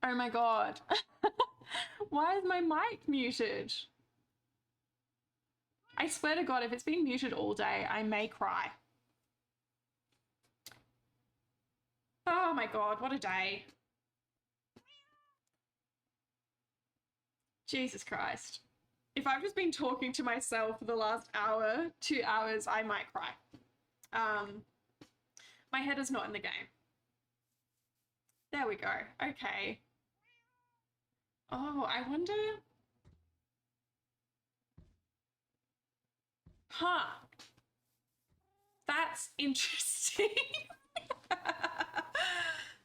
Oh my god. Why is my mic muted? I swear to God, if it's been muted all day, I may cry. Oh my God, what a day. Jesus Christ. If I've just been talking to myself for the last hour, 2 hours, I might cry. My head is not in the game. There we go. Okay. Oh, I wonder. Huh. That's interesting.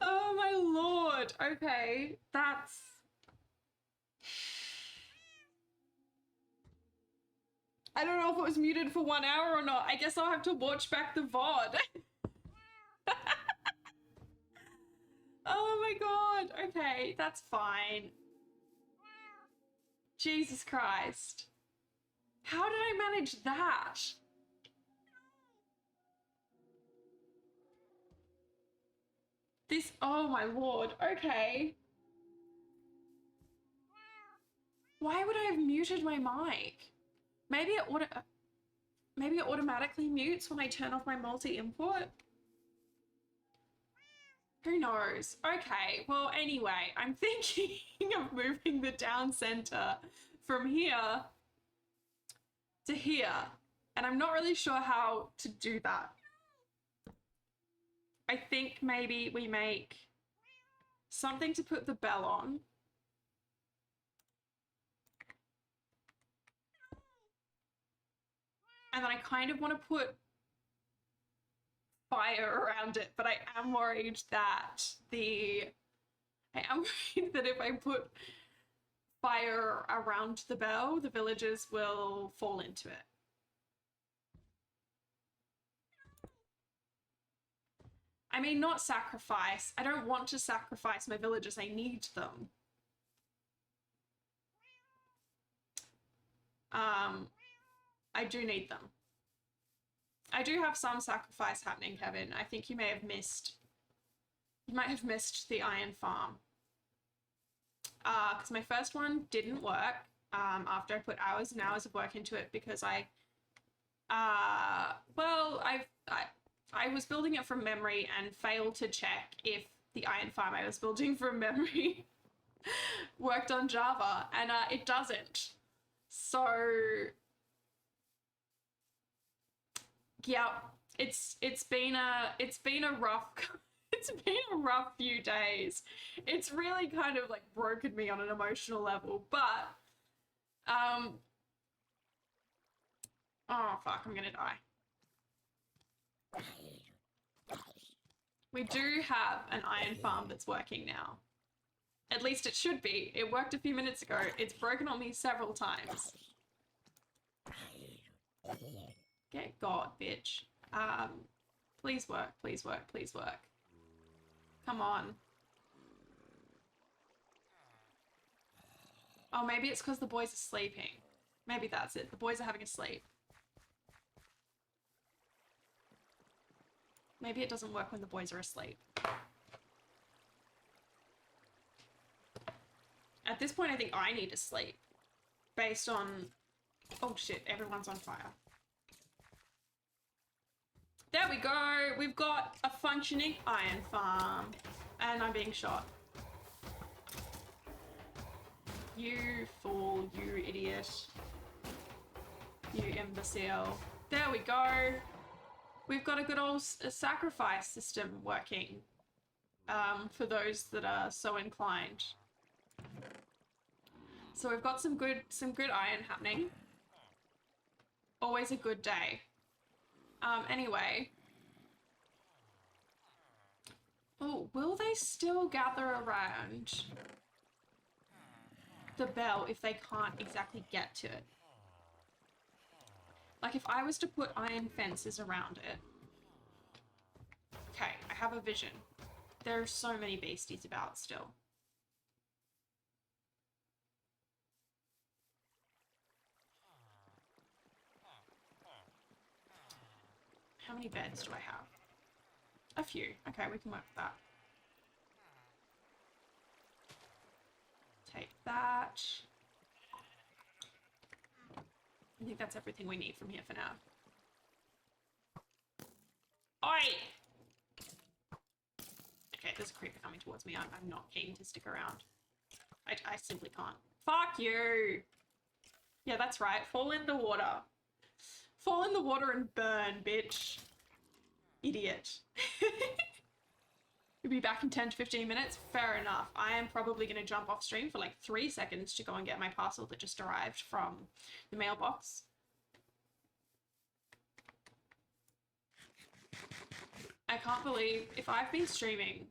Oh my Lord. Okay. That's. I don't know if it was muted for 1 hour or not. I guess I'll have to watch back the VOD. Oh my God. Okay, that's fine. Jesus Christ. How did I manage that? This, oh my Lord. Okay. Why would I have muted my mic? Maybe it automatically mutes when I turn off my multi-input. Who knows? Okay, well, anyway, I'm thinking of moving the down center from here to here, and I'm not really sure how to do that. I think maybe we make something to put the bell on. And then I kind of want to put fire around it, but I am worried that if I put fire around the bell, the villagers will fall into it. I mean, not sacrifice. I don't want to sacrifice my villagers. I need them. I do need them. I do have some sacrifice happening, Kevin. I think you might have missed the iron farm. Because my first one didn't work after I put hours and hours of work into it because I was building it from memory and failed to check if the iron farm I was building from memory worked on Java, and it doesn't. So yeah, it's been a rough it's been a rough few days. It's really kind of like broken me on an emotional level, but oh fuck, I'm gonna die. We do have an iron farm that's working now. At least it should be. It worked a few minutes ago. It's broken on me several times. Get God, bitch. Please work, please work, please work. Come on. Oh, maybe it's because the boys are sleeping. Maybe that's it. The boys are having a sleep. Maybe it doesn't work when the boys are asleep. At this point, I think I need to sleep. Based on... Oh shit, everyone's on fire. There we go! We've got a functioning iron farm. And I'm being shot. You fool, you idiot. You imbecile. There we go! We've got a good old sacrifice system working. For those that are so inclined. So we've got some good iron happening. Always a good day. Anyway. Oh, will they still gather around the bell if they can't exactly get to it? Like if I was to put iron fences around it. Okay, I have a vision. There are so many beasties about still. How many beds do I have? A few. Okay, we can work with that. that. I think that's everything we need from here for now. Oi! Okay, there's a creeper coming towards me. I'm not keen to stick around. I simply can't. Fuck you! Yeah, that's right. Fall in the water. Fall in the water and burn, bitch. Idiot. We'll be back in 10 to 15 minutes. Fair enough. I am probably going to jump off stream for like 3 seconds to go and get my parcel that just arrived from the mailbox. I can't believe if I've been streaming,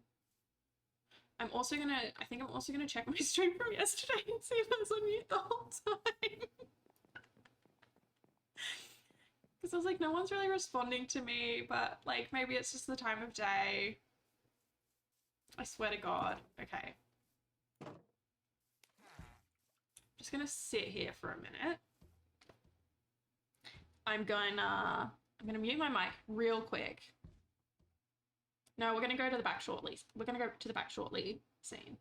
I think I'm also gonna check my stream from yesterday and see if I was on mute the whole time. Because I was like, no one's really responding to me, but like maybe it's just the time of day. I swear to God. Okay. Just gonna sit here for a minute. I'm gonna mute my mic real quick. No, we're gonna go to the back shortly. We're gonna go to the back shortly scene.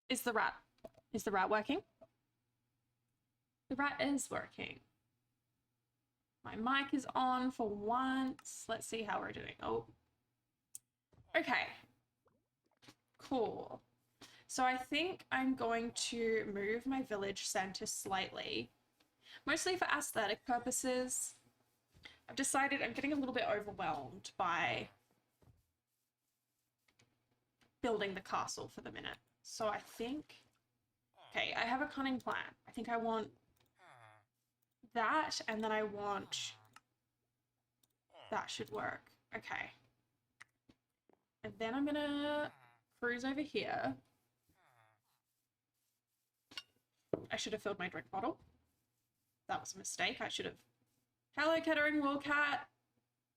Is the rat working? The rat is working. My mic is on for once. Let's see how we're doing. Oh. Okay. Cool. So I think I'm going to move my village center slightly, mostly for aesthetic purposes. I've decided I'm getting a little bit overwhelmed by building the castle for the minute. So I think, okay, I have a cunning plan. I think I want that, and then I want, that should work. Okay. And then I'm gonna cruise over here. I should have filled my drink bottle. That was a mistake. I should have. Hello, Kettering Woolcat.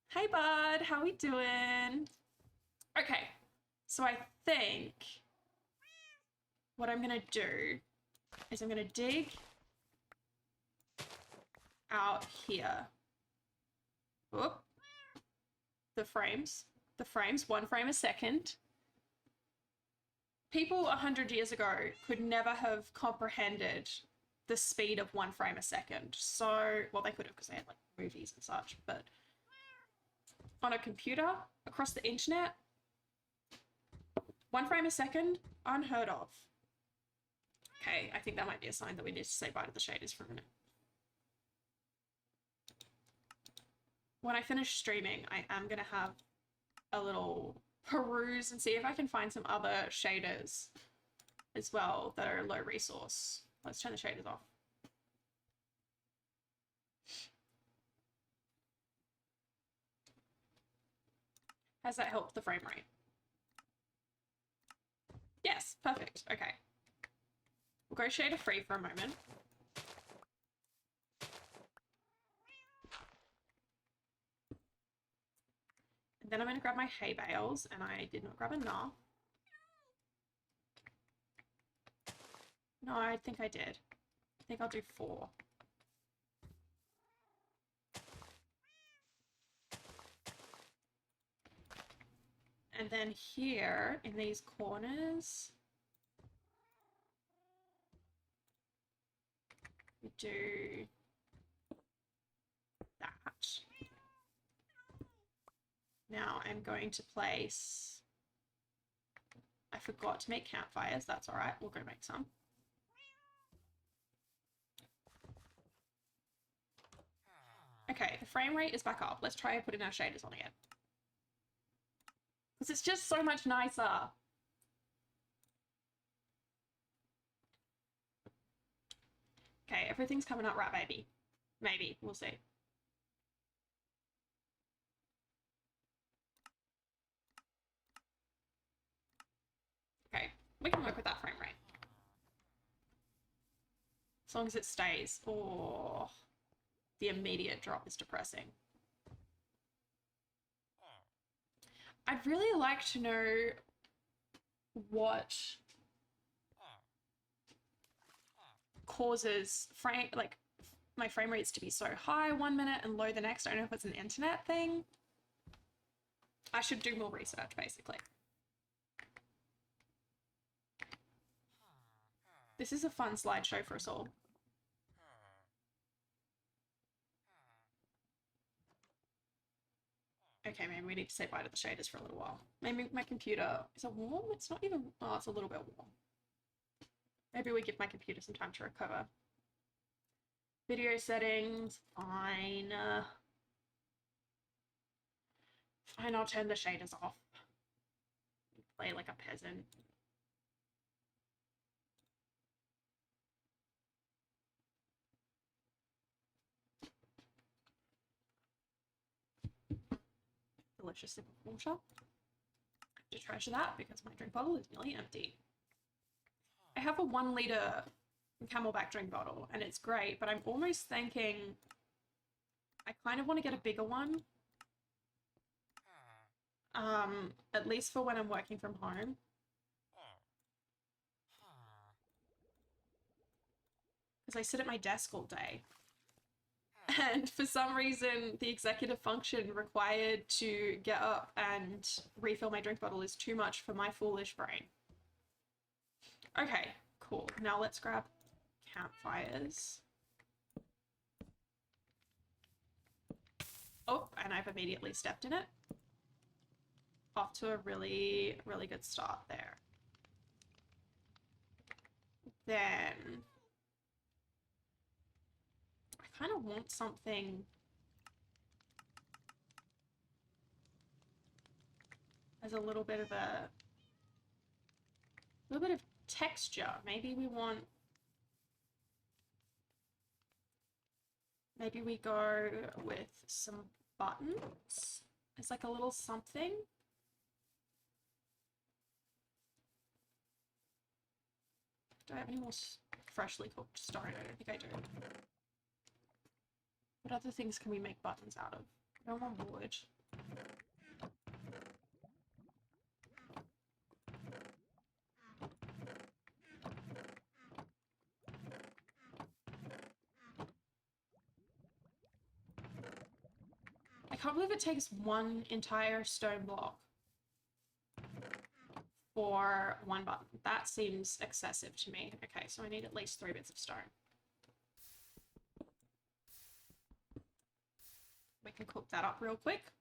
Hey, bud. How we doing? Okay. So I think what I'm going to do is I'm going to dig out here. Whoop. The frames, 1 frame a second. People 100 years ago could never have comprehended the speed of 1 frame a second. So, well, they could have because they had like movies and such, but on a computer, across the internet, 1 frame a second, unheard of. Okay, I think that might be a sign that we need to say bye to the shaders for a minute. When I finish streaming, I am going to have a little peruse and see if I can find some other shaders as well that are low resource. Let's turn the shaders off. Has that helped the frame rate? Yes, perfect. Okay. We'll go shader free for a moment. And then I'm going to grab my hay bales, and I did not grab enough. No, I think I did. I think I'll do 4. And then here in these corners, we do that. Now I'm going to place, I forgot to make campfires. That's all right. We'll go make some. Okay, the frame rate is back up. Let's try putting our shaders on again. Because it's just so much nicer. Okay, everything's coming up right, baby. Maybe. We'll see. Okay, we can work with that frame rate. As long as it stays. Oh, the immediate drop is depressing. I'd really like to know what causes my frame rates to be so high 1 minute and low the next. I don't know if it's an internet thing. I should do more research, basically. This is a fun slideshow for us all. Okay, maybe we need to say bye to the shaders for a little while. Maybe my computer, is it warm? It's not even, oh, it's a little bit warm. Maybe we give my computer some time to recover. Video settings, fine. Fine, I'll turn the shaders off. Play like a peasant. Delicious sip of water. I have to treasure that because my drink bottle is nearly empty. I have a 1 liter Camelback drink bottle and it's great, but I'm almost thinking I kind of want to get a bigger one. At least for when I'm working from home. Because I sit at my desk all day. And for some reason, the executive function required to get up and refill my drink bottle is too much for my foolish brain. Okay, cool. Now let's grab campfires. Oh, and I've immediately stepped in it. Off to a really, really good start there. Then I kind of want something as a little bit of texture. Maybe we go with some buttons. It's like a little something. Do I have any more freshly cooked stone? I don't think I do. What other things can we make buttons out of? I don't want wood. I can't believe it takes 1 entire stone block for 1 button. That seems excessive to me. Okay, so I need at least 3 bits of stone. We can cook that up real quick.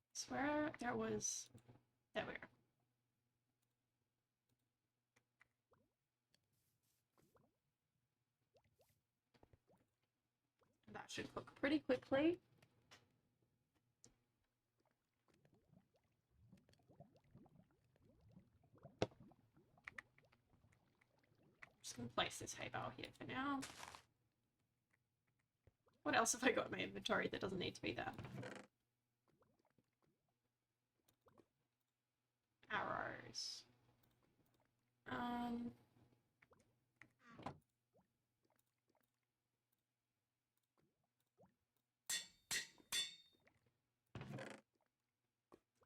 I swear there we are. That should cook pretty quickly. Just gonna place this hay bale here for now. What else have I got in my inventory that doesn't need to be there? Arrows.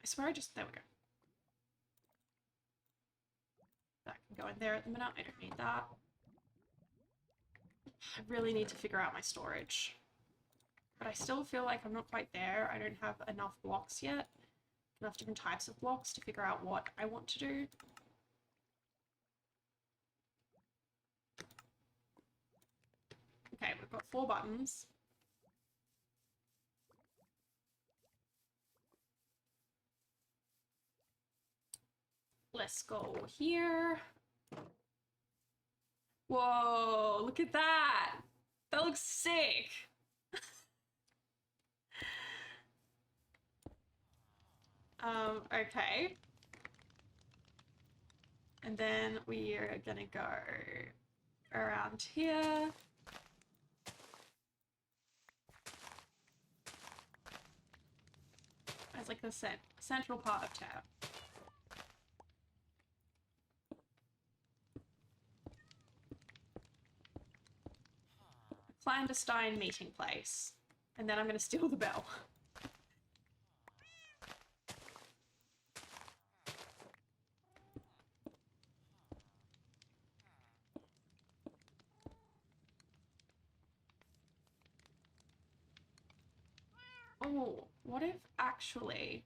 I swear I just, there we go. That can go in there at the minute. I don't need that. I really need to figure out my storage. But I still feel like I'm not quite there. I don't have enough blocks yet. Enough different types of blocks to figure out what I want to do. Okay, we've got 4 buttons. Let's go here. Whoa, look at that. That looks sick. Okay. And then we are gonna go around here. It's like the central part of town. Clandestine meeting place. And then I'm gonna steal the bell. Oh, what if actually...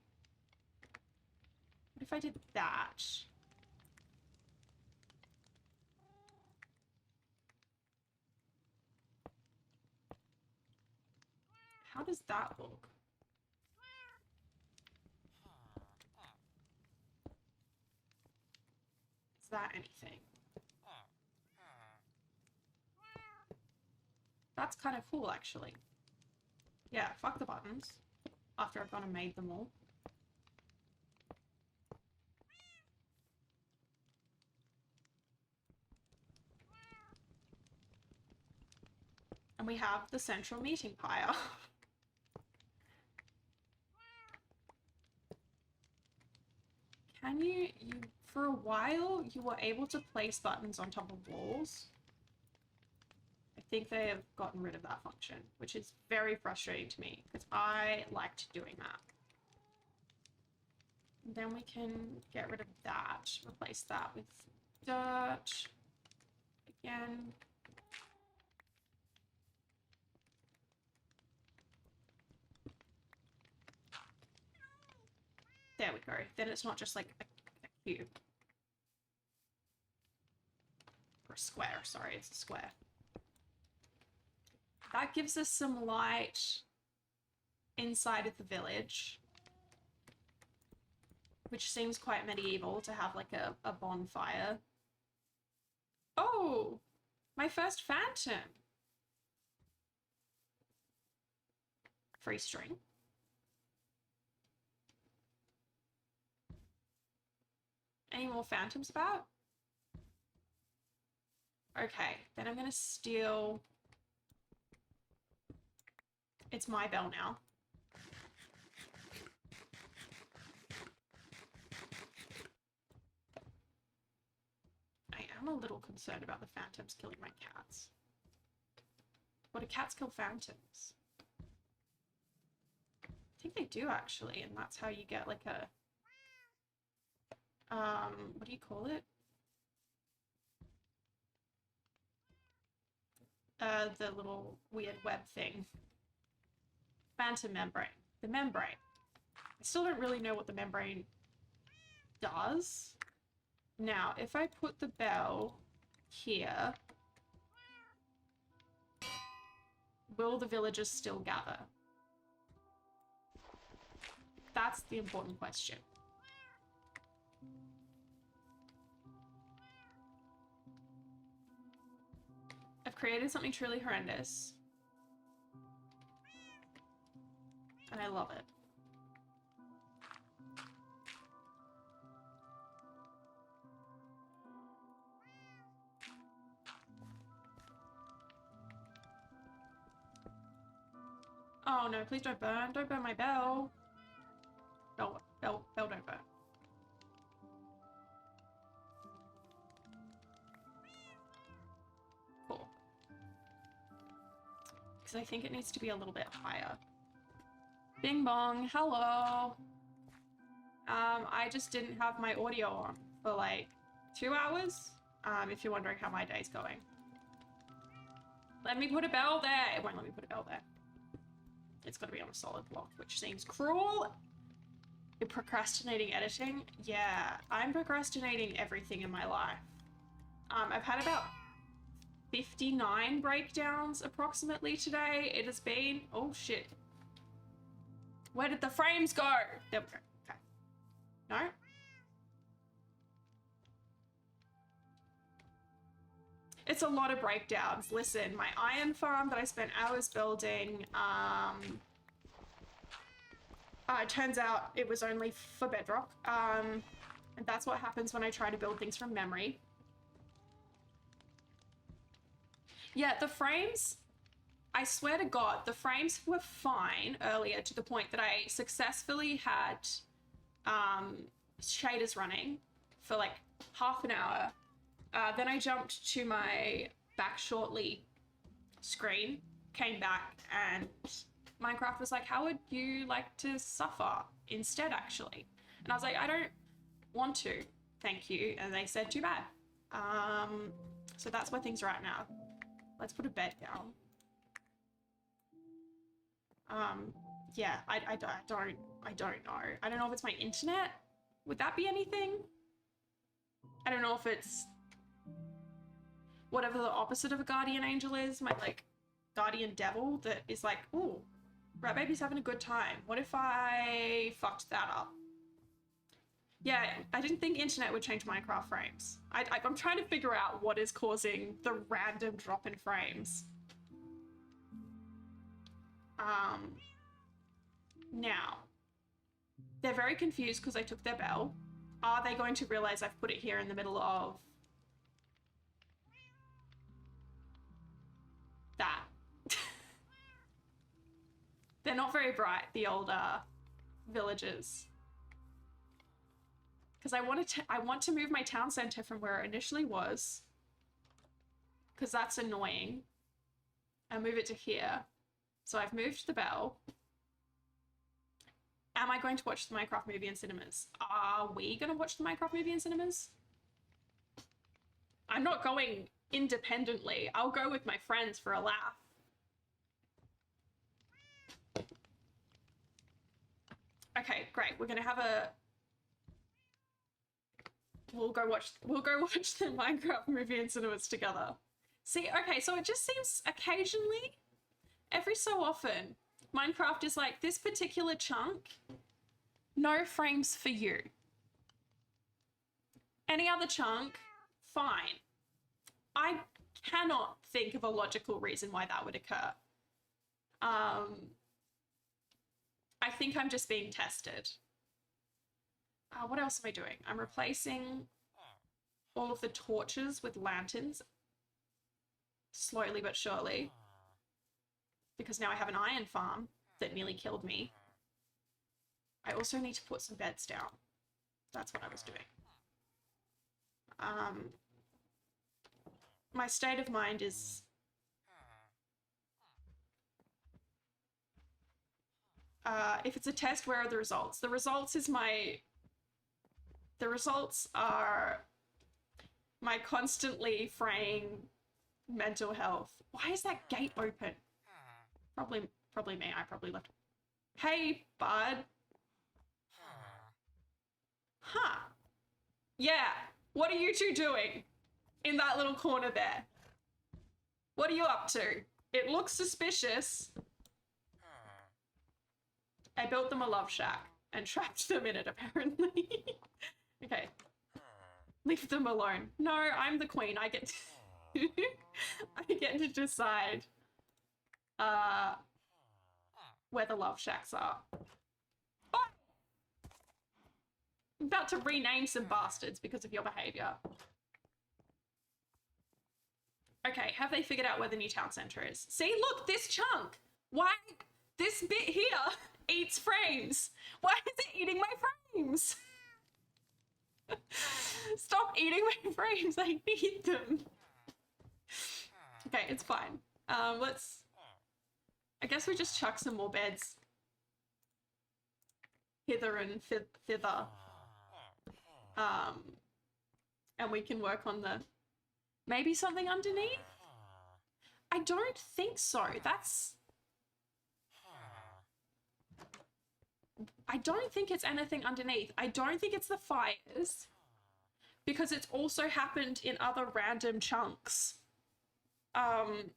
What if I did that? How does that look? Is that anything? That's kind of cool, actually. Yeah, fuck the buttons. After I've gone and made them all. And we have the central meeting pyre. Can you, for a while, you were able to place buttons on top of walls. I think they have gotten rid of that function, which is very frustrating to me, because I liked doing that. And then we can get rid of that, replace that with dirt. Again. There we go. Then it's not just like a cube. Or a square, sorry, it's a square. That gives us some light inside of the village. Which seems quite medieval to have like a bonfire. Oh! My first phantom! Free string. Any more phantoms about? Okay, then I'm gonna steal... It's my bell now. I am a little concerned about the phantoms killing my cats. What do cats kill phantoms? I think they do actually, and that's how you get like a... what do you call it? The little weird web thing. Phantom membrane. The membrane. I still don't really know what the membrane does. Now, if I put the bell here, will the villagers still gather? That's the important question. I've created something truly horrendous. And I love it. Oh no, please don't burn. Don't burn my bell. Bell don't burn. Cool. Because I think it needs to be a little bit higher. Bing bong, hello. I just didn't have my audio on for like 2 hours. If you're wondering how my day's going. Let me put a bell there. It won't let me put a bell there. It's got to be on a solid block, which seems cruel. You're procrastinating editing? Yeah, I'm procrastinating everything in my life. I've had about 59 breakdowns approximately today. It has been, oh shit. Where did the frames go? There we go, okay. No? It's a lot of breakdowns. Listen, my iron farm that I spent hours building, it turns out it was only for bedrock. And that's what happens when I try to build things from memory. Yeah, the frames, I swear to God, the frames were fine earlier to the point that I successfully had shaders running for like half an hour. Then I jumped to my back shortly screen, came back, and Minecraft was like, how would you like to suffer instead, actually? And I was like, I don't want to, thank you. And they said, too bad. So that's where things are at now. Let's put a bed down. Yeah, I don't know. I don't know if it's my internet. Would that be anything? I don't know if it's whatever the opposite of a guardian angel is, my like guardian devil that is like, ooh, Rat Baby's having a good time. What if I fucked that up? Yeah, I didn't think internet would change Minecraft frames. I'm trying to figure out what is causing the random drop in frames. Now, they're very confused because I took their bell. Are they going to realize I've put it here in the middle of that? They're not very bright, the older villagers. Because I want to move my town center from where it initially was. Because that's annoying. And move it to here. So I've moved the bell. Am I going to watch the Minecraft movie in cinemas? Are we going to watch the Minecraft movie in cinemas? I'm not going independently. I'll go with my friends for a laugh. Okay, great. We're gonna have a... We'll go watch the Minecraft movie in cinemas together. See, okay, so it just seems occasionally, every so often, Minecraft is like, this particular chunk, no frames for you. Any other chunk, fine. I cannot think of a logical reason why that would occur. I think I'm just being tested. What else am I doing? I'm replacing all of the torches with lanterns. Slowly but surely. Because now I have an iron farm that nearly killed me. I also need to put some beds down. That's what I was doing. My state of mind is... if it's a test, where are the results? The results are my constantly fraying mental health. Why is that gate open? Probably me. I probably left. Hey, bud. Huh. Yeah. What are you two doing in that little corner there? What are you up to? It looks suspicious. I built them a love shack and trapped them in it, apparently. Okay. Leave them alone. No, I'm the queen. I get to I get to decide where the love shacks are. Oh! I'm about to rename some bastards because of your behavior. Okay, have they figured out where the new town center is? See, look, this chunk. Why? This bit here eats frames. Why is it eating my frames? Stop eating my frames. I need them. Okay, it's fine. Let's... I guess we just chuck some more beds hither and thither. And we can work on the... Maybe something underneath? I don't think so. I don't think it's anything underneath. I don't think it's the fires, because it's also happened in other random chunks. And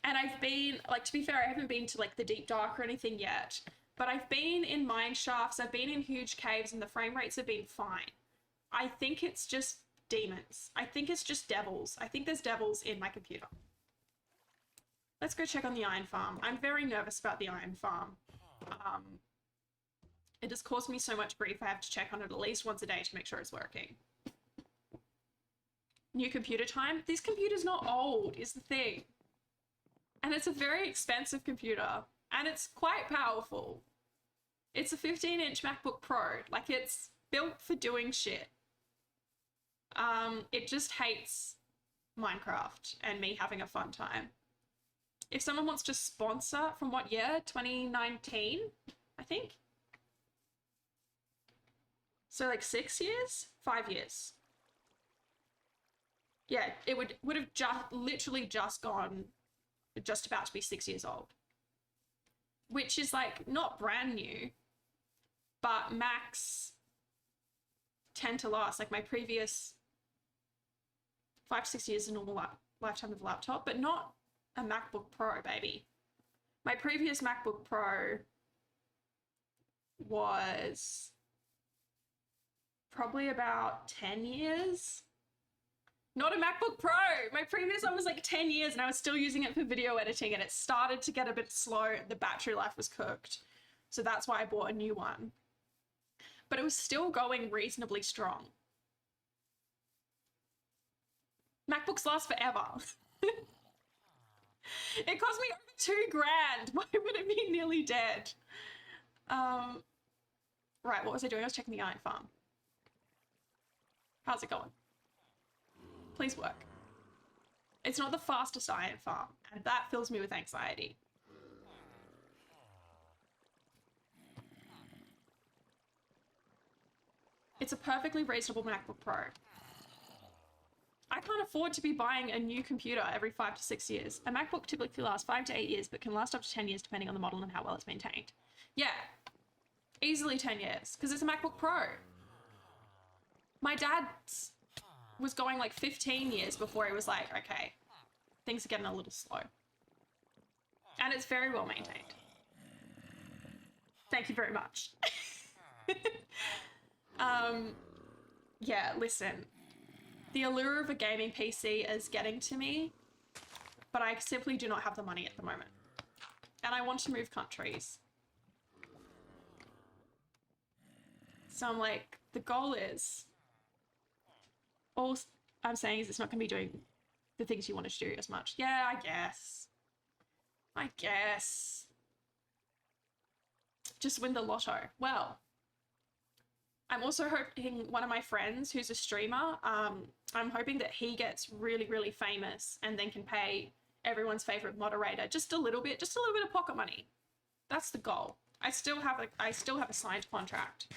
I've been, like, to be fair, I haven't been to, like, the deep dark or anything yet, but I've been in mine shafts, I've been in huge caves, and the frame rates have been fine. I think it's just demons. I think it's just devils. I think there's devils in my computer. Let's go check on the iron farm. I'm very nervous about the iron farm. It has caused me so much grief. I have to check on it at least once a day to make sure it's working. New computer time. This computer's not old, is the thing. And it's a very expensive computer. And it's quite powerful. It's a 15-inch MacBook Pro. Like, it's built for doing shit. It just hates Minecraft and me having a fun time. If someone wants to sponsor, from what year? 2019, I think? So like 6 years? 5 years. Yeah, it would have just literally just gone, just about to be 6 years old. Which is like not brand new, but Macs tend to last. Like my previous 5 to 6 years is a normal lifetime of a laptop, but not a MacBook Pro, baby. My previous MacBook Pro was probably about 10 years. Not a MacBook Pro. My previous one was like 10 years and I was still using it for video editing, and it started to get a bit slow. The battery life was cooked. So that's why I bought a new one. But it was still going reasonably strong. MacBooks last forever. It cost me over $2,000. Why would it be nearly dead? Right, what was I doing? I was checking the iron farm. How's it going? Please work. It's not the fastest iron farm, and that fills me with anxiety. It's a perfectly reasonable MacBook Pro. I can't afford to be buying a new computer every 5 to 6 years. A MacBook typically lasts 5 to 8 years, but can last up to 10 years depending on the model and how well it's maintained. Yeah, easily 10 years, because it's a MacBook Pro. My dad's was going like 15 years before he was like, okay, things are getting a little slow. And it's very well maintained. Thank you very much. Yeah, listen. The allure of a gaming PC is getting to me, but I simply do not have the money at the moment. And I want to move countries. So I'm like, the goal is, all I'm saying is it's not going to be doing the things you want to do as much. Yeah, I guess. Just win the lotto. Well, I'm also hoping one of my friends who's a streamer, I'm hoping that he gets really, really famous and then can pay everyone's favorite moderator just a little bit of pocket money. That's the goal. I still have a signed contract.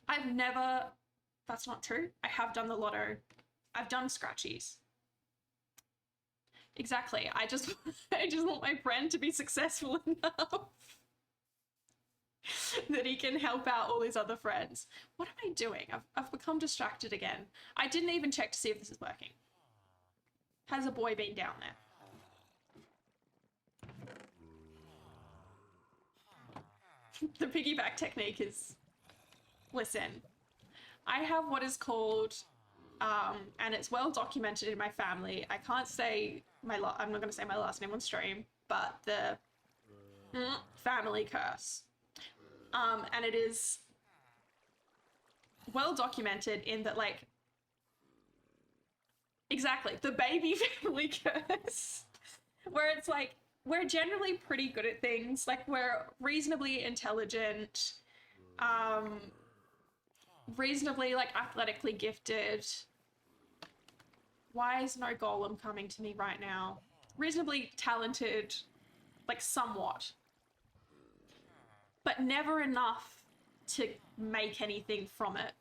That's not true. I have done the lotto. I've done scratchies. Exactly. I just want my friend to be successful enough that he can help out all his other friends. What am I doing? I've become distracted again. I didn't even check to see if this is working. Has a boy been down there? The piggyback technique is... Listen, I have what is called, and it's well documented in my family. I can't say I'm not going to say my last name on stream, but the family curse. And it is well documented in that, like, exactly, the baby family curse, where it's like, we're generally pretty good at things, like, we're reasonably intelligent, reasonably, like, athletically gifted. Why is no golem coming to me right now? Reasonably talented, like, somewhat. But never enough to make anything from it.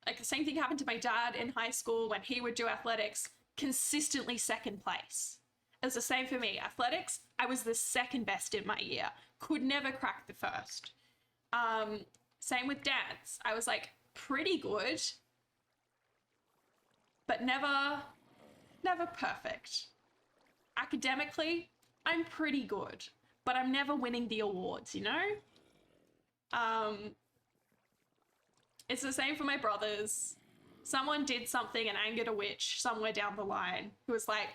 Like, the same thing happened to my dad in high school when he would do athletics, consistently second place. It was the same for me. Athletics, I was the second best in my year. Could never crack the first. Same with dance. I was, like, pretty good, but never perfect. Academically, I'm pretty good, but I'm never winning the awards, you know? It's the same for my brothers. Someone did something and angered a witch somewhere down the line who was like,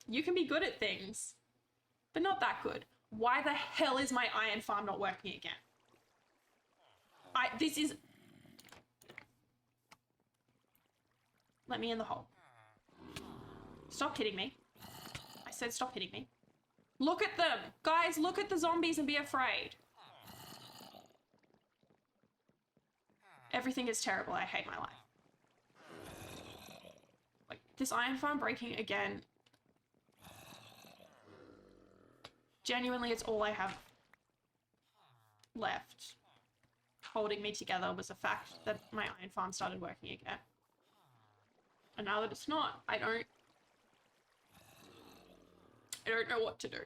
you can be good at things, but not that good. Why the hell is my iron farm not working again? This is... Let me in the hole. Stop hitting me. I said stop hitting me. Look at them! Guys, look at the zombies and be afraid. Everything is terrible. I hate my life. Like, this iron farm breaking again. Genuinely, it's all I have left. Holding me together was the fact that my iron farm started working again. And now that it's not, I don't know what to do.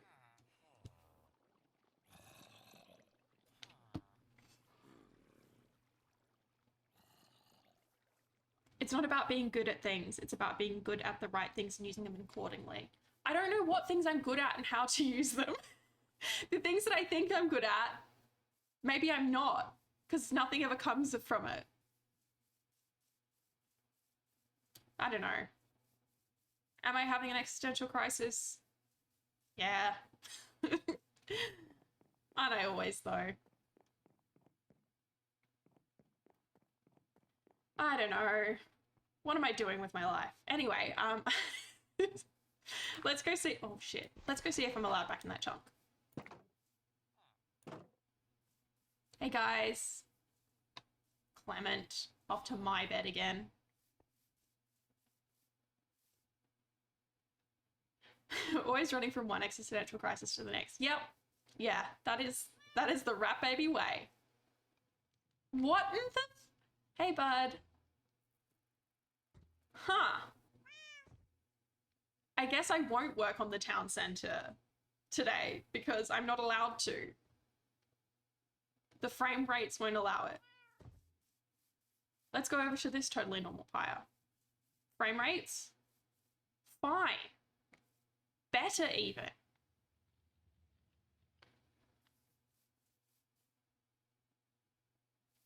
It's not about being good at things. It's about being good at the right things and using them accordingly. I don't know what things I'm good at and how to use them. The things that I think I'm good at, maybe I'm not, because nothing ever comes from it. I don't know. Am I having an existential crisis? Yeah. Aren't I always, though? I don't know. What am I doing with my life? Anyway, let's go see... Oh, shit. Let's go see if I'm allowed back in that chunk. Hey, guys. Clement. Off to my bed again. Always running from one existential crisis to the next. Yep. Yeah, that is the rat baby way. What in the... Hey, bud. Huh. I guess I won't work on the town centre today because I'm not allowed to. The frame rates won't allow it. Let's go over to this totally normal fire. Frame rates? Fine. Better even.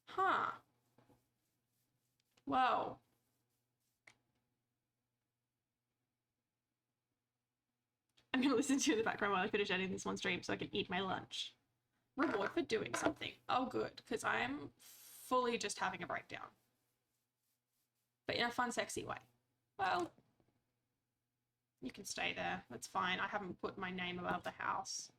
Huh. Well. I'm gonna listen to you in the background while I finish editing this one stream so I can eat my lunch. Reward for doing something. Oh, good, because I'm fully just having a breakdown. But in a fun, sexy way. Well, you can stay there. That's fine. I haven't put my name above the house.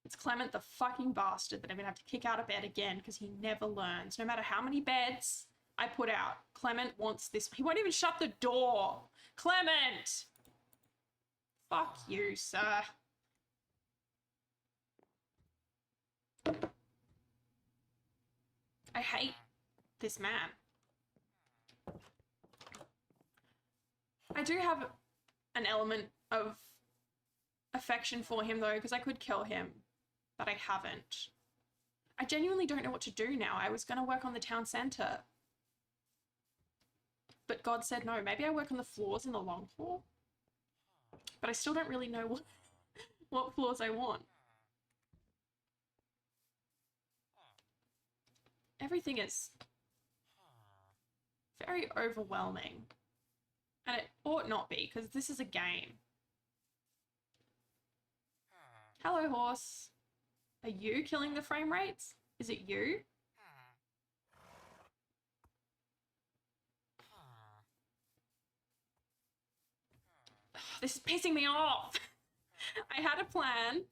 It's Clement the fucking bastard that I'm gonna have to kick out of bed again because he never learns. No matter how many beds I put out, Clement wants this. He won't even shut the door. Clement! Fuck you, sir. I hate this man. I do have an element of affection for him, though, because I could kill him, but I haven't. I genuinely don't know what to do now. I was going to work on the town centre, but God said no. Maybe I work on the floors in the long floor, but I still don't really know what floors I want. Everything is very overwhelming. And it ought not be, because this is a game. Hello, horse. Are you killing the frame rates? Is it you? This is pissing me off. I had a plan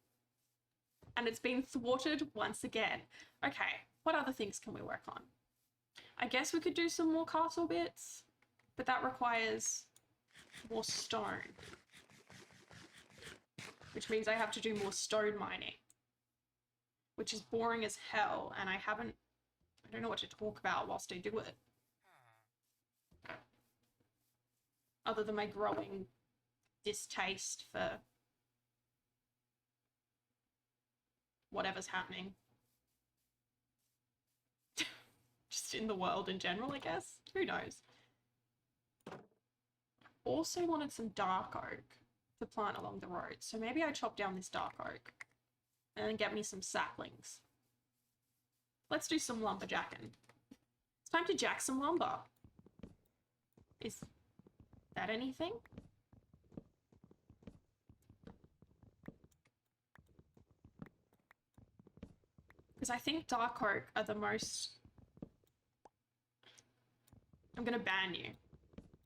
and it's been thwarted once again. Okay, what other things can we work on? I guess we could do some more castle bits, but that requires more stone, which means I have to do more stone mining, which is boring as hell, and I don't know what to talk about whilst I do it. Other than my growing distaste for whatever's happening. Just in the world in general, I guess. Who knows? Also wanted some dark oak to plant along the road. So maybe I chop down this dark oak and then get me some saplings. Let's do some lumberjacking. It's time to jack some lumber. Is that anything? Because I think dark oak are the most... I'm gonna ban you.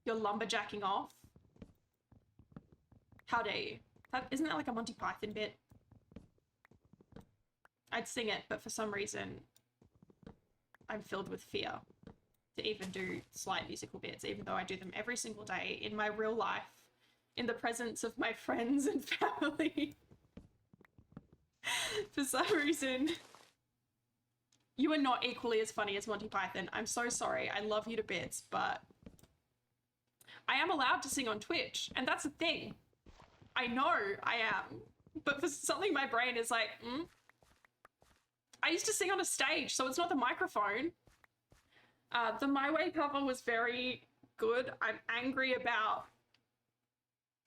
You're lumberjacking off. How dare you? Isn't that like a Monty Python bit? I'd sing it, but for some reason I'm filled with fear to even do slight musical bits, even though I do them every single day in my real life, in the presence of my friends and family. For some reason, you are not equally as funny as Monty Python. I'm so sorry. I love you to bits, but I am allowed to sing on Twitch, and that's a thing. I know I am, but for something my brain is like, I used to sing on a stage, so it's not the microphone. The My Way cover was very good. I'm angry about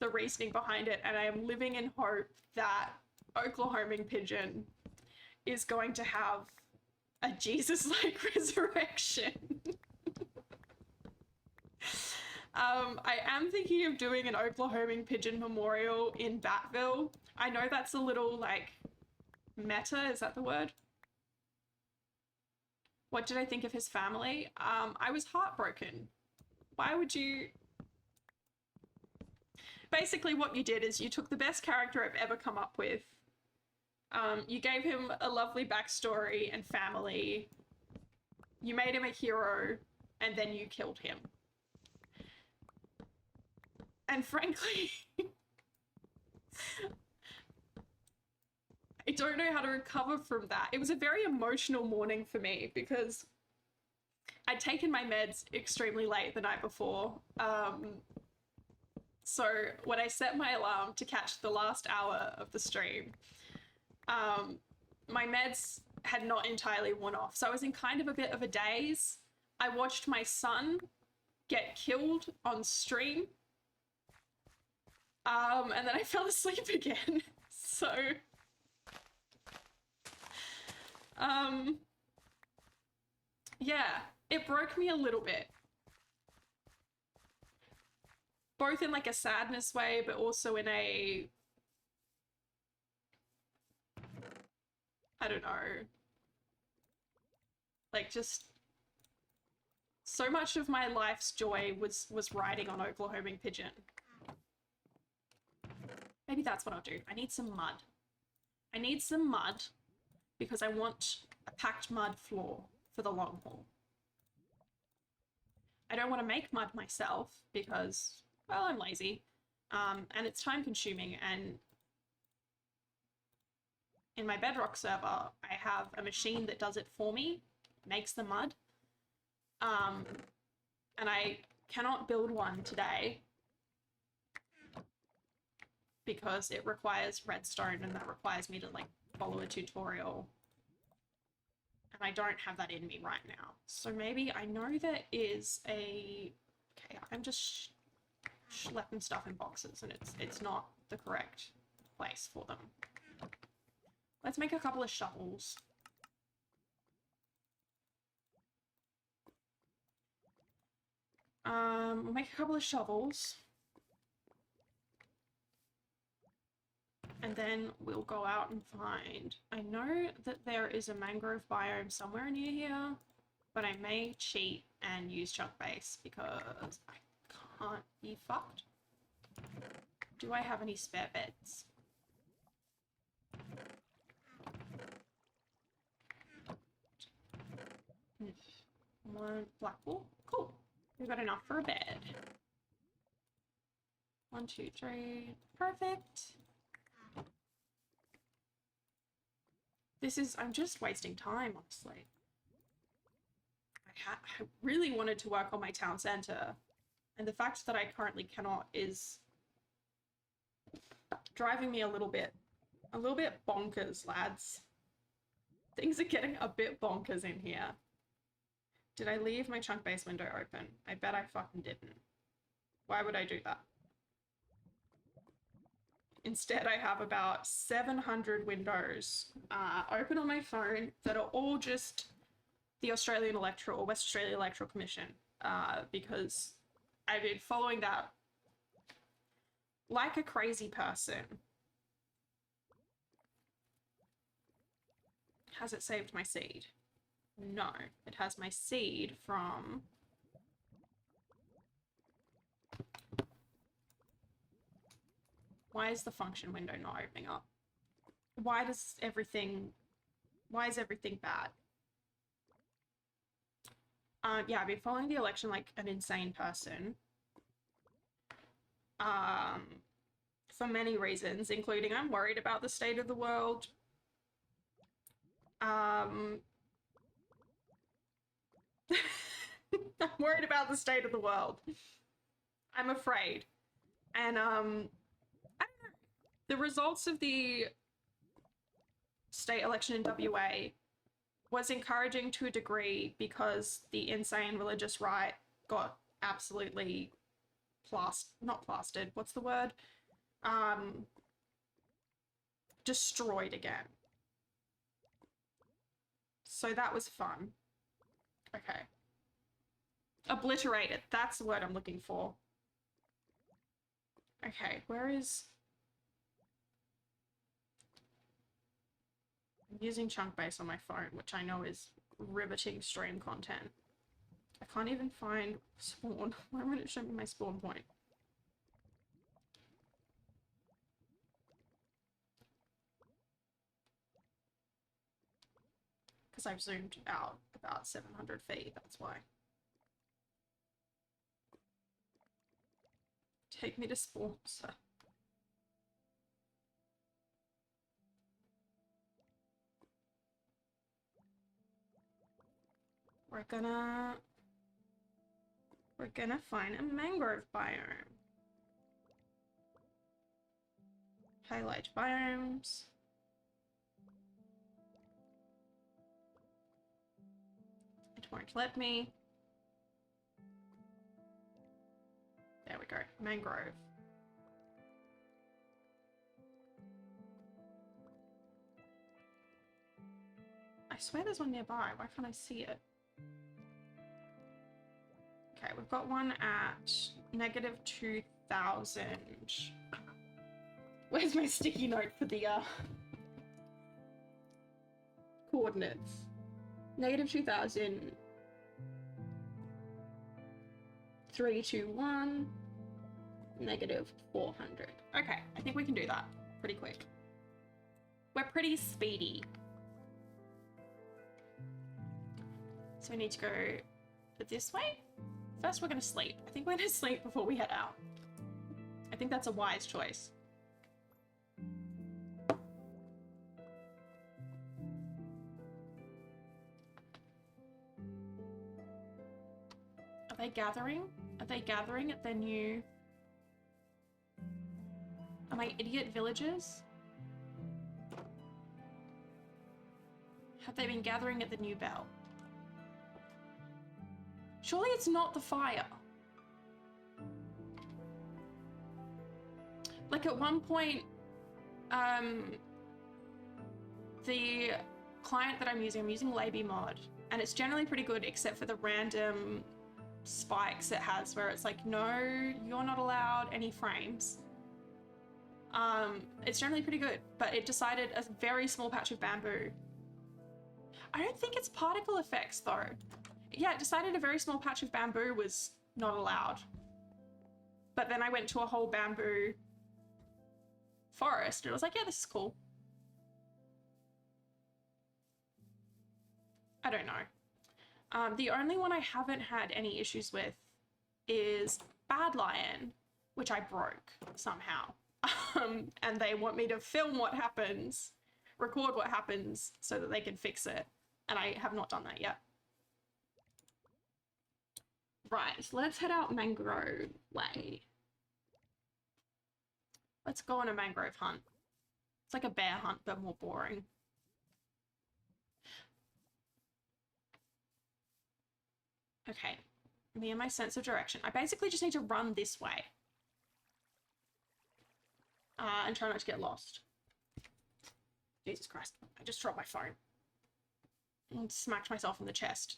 the reasoning behind it, and I am living in hope that Oklahoming Pigeon is going to have a Jesus-like resurrection. I am thinking of doing an Oklahoming Pigeon memorial in Batville. I know that's a little, like, meta, is that the word? What did I think of his family? I was heartbroken. Why would you... Basically what you did is you took the best character I've ever come up with. You gave him a lovely backstory and family. You made him a hero, and then you killed him. And frankly, I don't know how to recover from that. It was a very emotional morning for me because I'd taken my meds extremely late the night before. So when I set my alarm to catch the last hour of the stream, my meds had not entirely worn off. So I was in kind of a bit of a daze. I watched my son get killed on stream. And then I fell asleep again. So, yeah, it broke me a little bit. Both in like a sadness way, but also in a, I don't know, like just so much of my life's joy was riding on Oklahoming Pigeon. Maybe that's what I'll do. I need some mud. I need some mud because I want a packed mud floor for the long haul. I don't want to make mud myself because, well, I'm lazy. And it's time consuming, and in my Bedrock server, I have a machine that does it for me, makes the mud. And I cannot build one today because it requires redstone, and that requires me to like follow a tutorial. And I don't have that in me right now. So maybe I know there is a... Okay, I'm just schlepping stuff in boxes and it's not the correct place for them. Let's make a couple of shovels. We'll make a couple of shovels. And then we'll go out and find... I know that there is a mangrove biome somewhere near here, but I may cheat and use chunk base because I can't be fucked. Do I have any spare beds? One black wool. Cool. We've got enough for a bed. 1, 2, 3. Perfect. This is... I'm just wasting time, honestly. I really wanted to work on my town centre, and the fact that I currently cannot is driving me a little bit bonkers, lads. Things are getting a bit bonkers in here. Did I leave my chunk base window open? I bet I fucking didn't. Why would I do that? Instead, I have about 700 windows open on my phone that are all just the Australian Electoral, or West Australia Electoral Commission, because I've been following that like a crazy person. Has it saved my seed? No, it has my seed from... Why is the function window not opening up? Why is everything bad? Yeah, I've been following the election like an insane person. For many reasons, including I'm worried about the state of the world. I'm worried about the state of the world. I'm afraid. And, I don't know. The results of the state election in WA was encouraging to a degree because the insane religious right got absolutely not plastered, what's the word? Destroyed again. So that was fun. Okay. Obliterated, that's the word I'm looking for. Okay, where is... I'm using chunk base on my phone, which I know is riveting stream content. I can't even find spawn. Why won't it show me my spawn point? Because I've zoomed out about 700 feet, that's why. Take me to spawn, sir. We're gonna find a mangrove biome. Highlight biomes. It won't let me. There we go, mangrove. I swear there's one nearby, why can't I see it? Okay, we've got one at -2000. Where's my sticky note for the coordinates? -2000, 321, -400. Okay, I think we can do that pretty quick. We're pretty speedy. So we need to go this way? First we're gonna sleep. I think we're gonna sleep before we head out. I think that's a wise choice. Are they gathering? Are they gathering at their new... Are my idiot villagers? Have they been gathering at the new bell? Surely it's not the fire. Like at one point, the client that I'm using Laby mod, and it's generally pretty good except for the random spikes it has where it's like, no, you're not allowed any frames. It's generally pretty good, but it decided a very small patch of bamboo. I don't think it's particle effects though. Yeah, it decided a very small patch of bamboo was not allowed. But then I went to a whole bamboo forest and it was like, yeah, this is cool. I don't know. The only one I haven't had any issues with is Bad Lion, which I broke somehow. And they want me to film what happens, record what happens so that they can fix it. And I have not done that yet. Right, so let's head out Mangrove Way. Let's go on a mangrove hunt. It's like a bear hunt, but more boring. Okay, me and my sense of direction. I basically just need to run this way. And try not to get lost. Jesus Christ, I just dropped my phone. And smacked myself in the chest.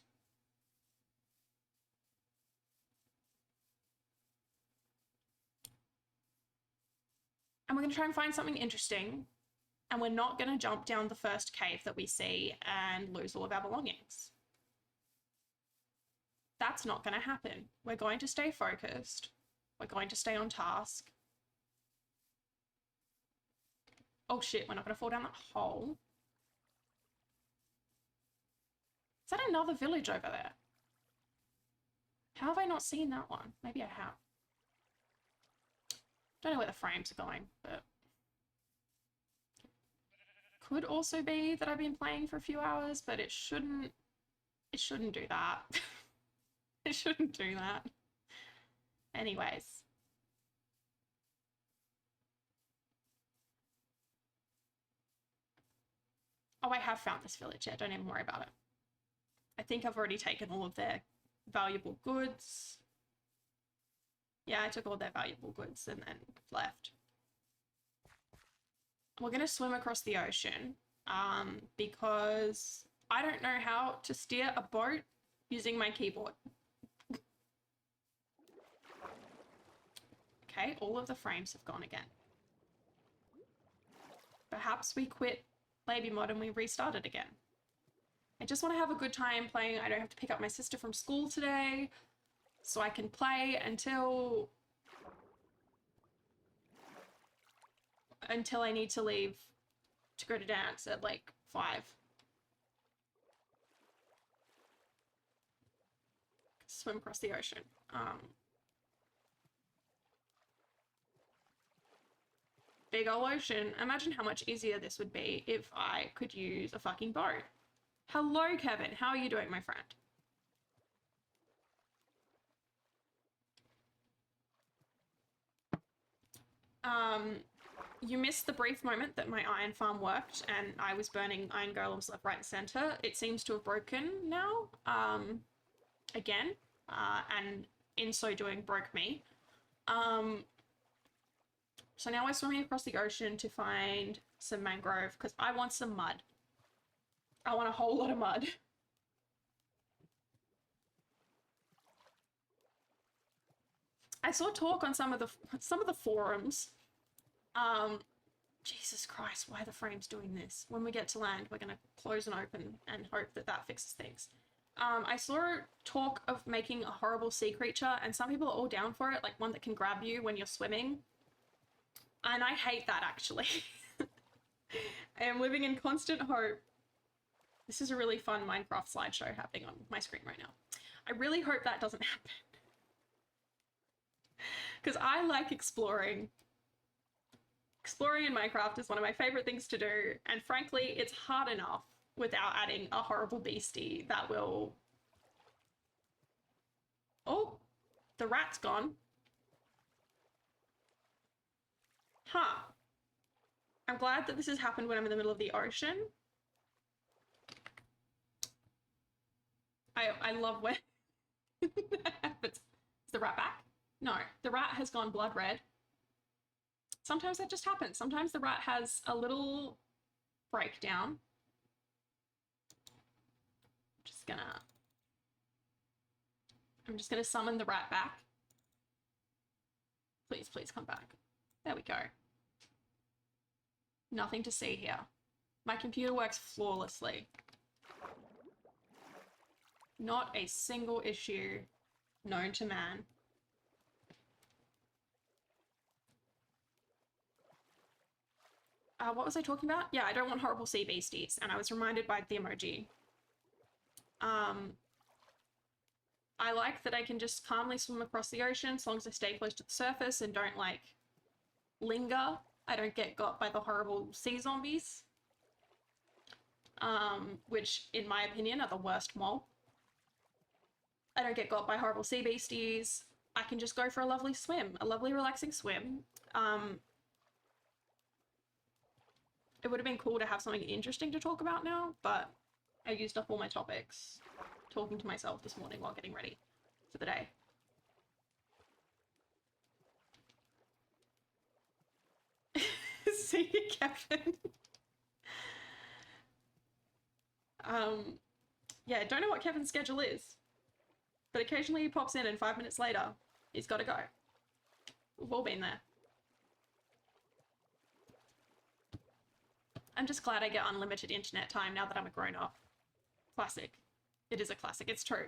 And we're going to try and find something interesting. And we're not going to jump down the first cave that we see and lose all of our belongings. That's not going to happen. We're going to stay focused. We're going to stay on task. Oh shit, we're not going to fall down that hole. Is that another village over there? How have I not seen that one? Maybe I have. Don't know where the frames are going, but... Could also be that I've been playing for a few hours, but it shouldn't do that. It shouldn't do that. Anyways. Oh, I have found this village, yeah, don't even worry about it. I think I've already taken all of their valuable goods. Yeah, I took all their valuable goods and then left. We're going to swim across the ocean because I don't know how to steer a boat using my keyboard. Okay, all of the frames have gone again. Perhaps we quit Baby Mod and we restart it again. I just want to have a good time playing. I don't have to pick up my sister from school today, so I can play until I need to leave to go to dance at like 5. Swim across the ocean. Big ol' ocean. Imagine how much easier this would be if I could use a fucking boat. Hello, Kevin. How are you doing, my friend? You missed the brief moment that my iron farm worked and I was burning iron golems left, right, and center. It seems to have broken now, again, and in so doing broke me. So now we're swimming across the ocean to find some mangrove because I want some mud. I want a whole lot of mud. I saw talk on some of the forums. Jesus Christ, why are the frames doing this? When we get to land, we're gonna close and open and hope that that fixes things. I saw talk of making a horrible sea creature, and some people are all down for it, like one that can grab you when you're swimming. And I hate that, actually. I am living in constant hope. This is a really fun Minecraft slideshow happening on my screen right now. I really hope that doesn't happen. Because I like exploring. Exploring in Minecraft is one of my favorite things to do, and frankly, it's hard enough without adding a horrible beastie that will... Oh, the rat's gone. Huh. I'm glad that this has happened when I'm in the middle of the ocean. I love when that happens. Is the rat back? No, the rat has gone blood red. Sometimes that just happens. Sometimes the rat has a little breakdown. I'm just gonna summon the rat back. Please, please come back. There we go. Nothing to see here. My computer works flawlessly. Not a single issue known to man. What was I talking about? Yeah, I don't want horrible sea beasties, and I was reminded by the emoji. I like that I can just calmly swim across the ocean as long as I stay close to the surface and don't, like, linger. I don't get got by the horrible sea zombies. Which, in my opinion, are the worst mob. I don't get got by horrible sea beasties. I can just go for a lovely swim, a lovely relaxing swim. It would have been cool to have something interesting to talk about now, but I used up all my topics talking to myself this morning while getting ready for the day. See you, Kevin. Yeah, don't know what Kevin's schedule is, but occasionally he pops in and 5 minutes later, he's got to go. We've all been there. I'm just glad I get unlimited internet time now that I'm a grown-up. Classic. It is a classic. It's true.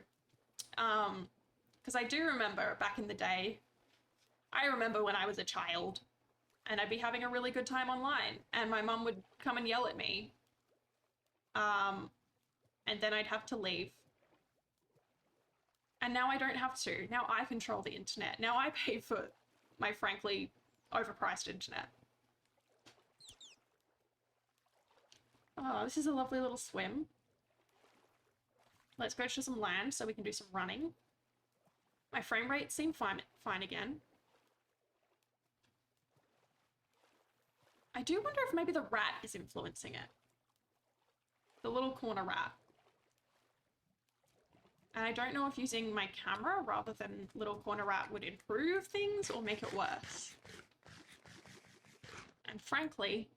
Because I do remember back in the day, I remember when I was a child and I'd be having a really good time online and my mum would come and yell at me. And then I'd have to leave. And now I don't have to. Now I control the internet. Now I pay for my frankly overpriced internet. Oh, this is a lovely little swim. Let's go to some land so we can do some running. My frame rate seemed fine again. I do wonder if maybe the rat is influencing it. The little corner rat. And I don't know if using my camera rather than little corner rat would improve things or make it worse. And frankly,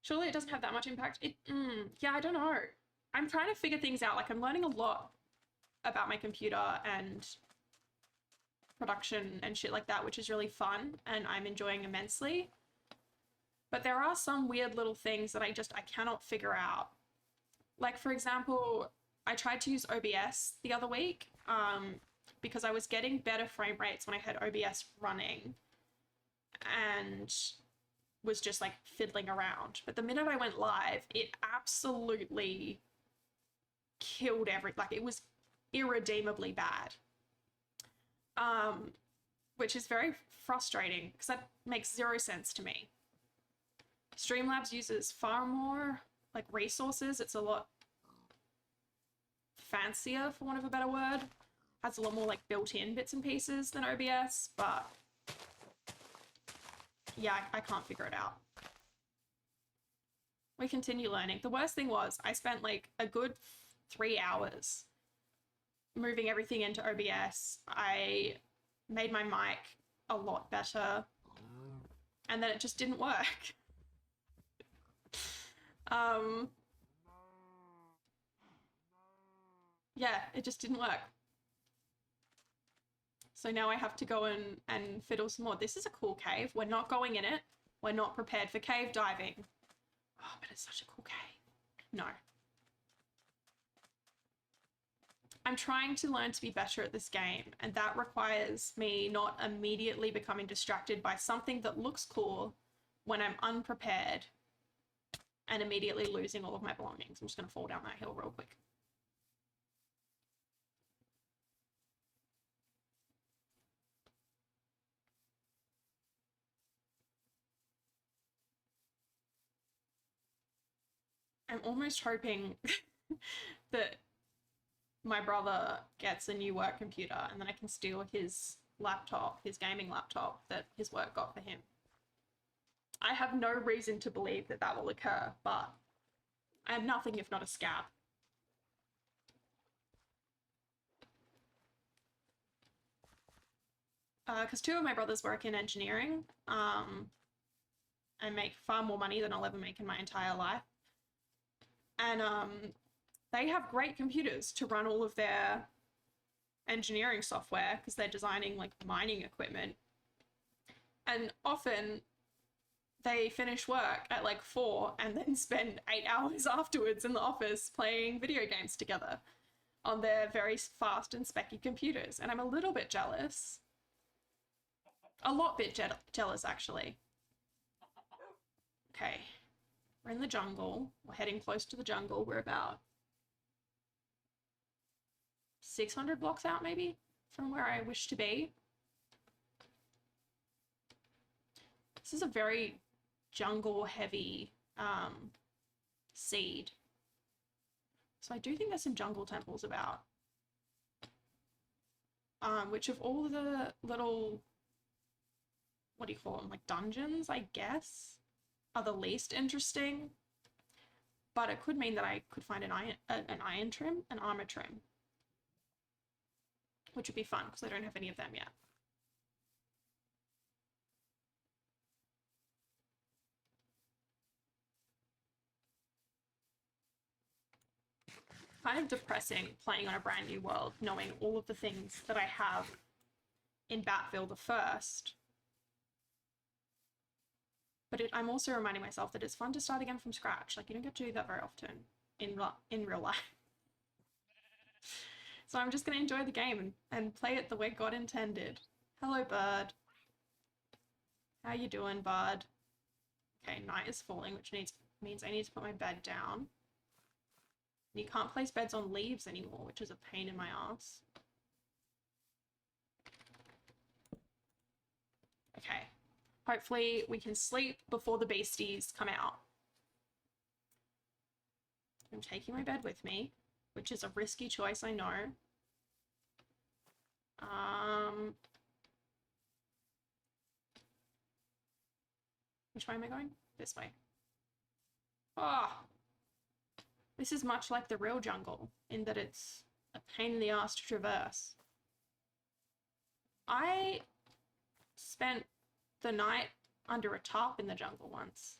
surely it doesn't have that much impact. Yeah, I don't know. I'm trying to figure things out. Like, I'm learning a lot about my computer and production and shit like that, which is really fun and I'm enjoying immensely. But there are some weird little things that I cannot figure out. Like, for example, I tried to use OBS the other week because I was getting better frame rates when I had OBS running and was just like fiddling around. But the minute I went live, it absolutely killed like it was irredeemably bad. Which is very frustrating because that makes zero sense to me. Streamlabs uses far more like resources. It's a lot fancier, for want of a better word. Has a lot more like built-in bits and pieces than OBS, but yeah, I can't figure it out. We continue learning. The worst thing was I spent like a good 3 hours moving everything into OBS. I made my mic a lot better and then it just didn't work. Yeah, it just didn't work. So now I have to go and fiddle some more. This is a cool cave. We're not going in it. We're not prepared for cave diving. Oh, but it's such a cool cave. No. I'm trying to learn to be better at this game, and that requires me not immediately becoming distracted by something that looks cool when I'm unprepared and immediately losing all of my belongings. I'm just going to fall down that hill real quick. I'm almost hoping that my brother gets a new work computer and then I can steal his laptop, his gaming laptop that his work got for him. I have no reason to believe that that will occur, but I am nothing if not a scab. Because two of my brothers work in engineering and make far more money than I'll ever make in my entire life. And they have great computers to run all of their engineering software because they're designing like mining equipment. And often they finish work at like 4 and then spend 8 hours afterwards in the office playing video games together on their very fast and specky computers. And I'm a little bit jealous. A lot bit jealous, actually. Okay. We're in the jungle. We're heading close to the jungle. We're about 600 blocks out, maybe, from where I wish to be. This is a very jungle-heavy seed. So I do think there's some jungle temples about. Which of all the little, what do you call them, like dungeons, I guess, are the least interesting. But it could mean that I could find an armor trim, which would be fun because I don't have any of them yet. Kind of depressing playing on a brand new world, knowing all of the things that I have in Batville the First. But I'm also reminding myself that it's fun to start again from scratch. Like, you don't get to do that very often in real life. So I'm just going to enjoy the game and play it the way God intended. Hello, bird. How you doing, bud? Okay, night is falling, which means I need to put my bed down. You can't place beds on leaves anymore, which is a pain in my ass. Okay. Hopefully we can sleep before the beasties come out. I'm taking my bed with me, which is a risky choice, I know. Which way am I going? This way. Oh! This is much like the real jungle, in that it's a pain in the ass to traverse. I spent the night under a tarp in the jungle once.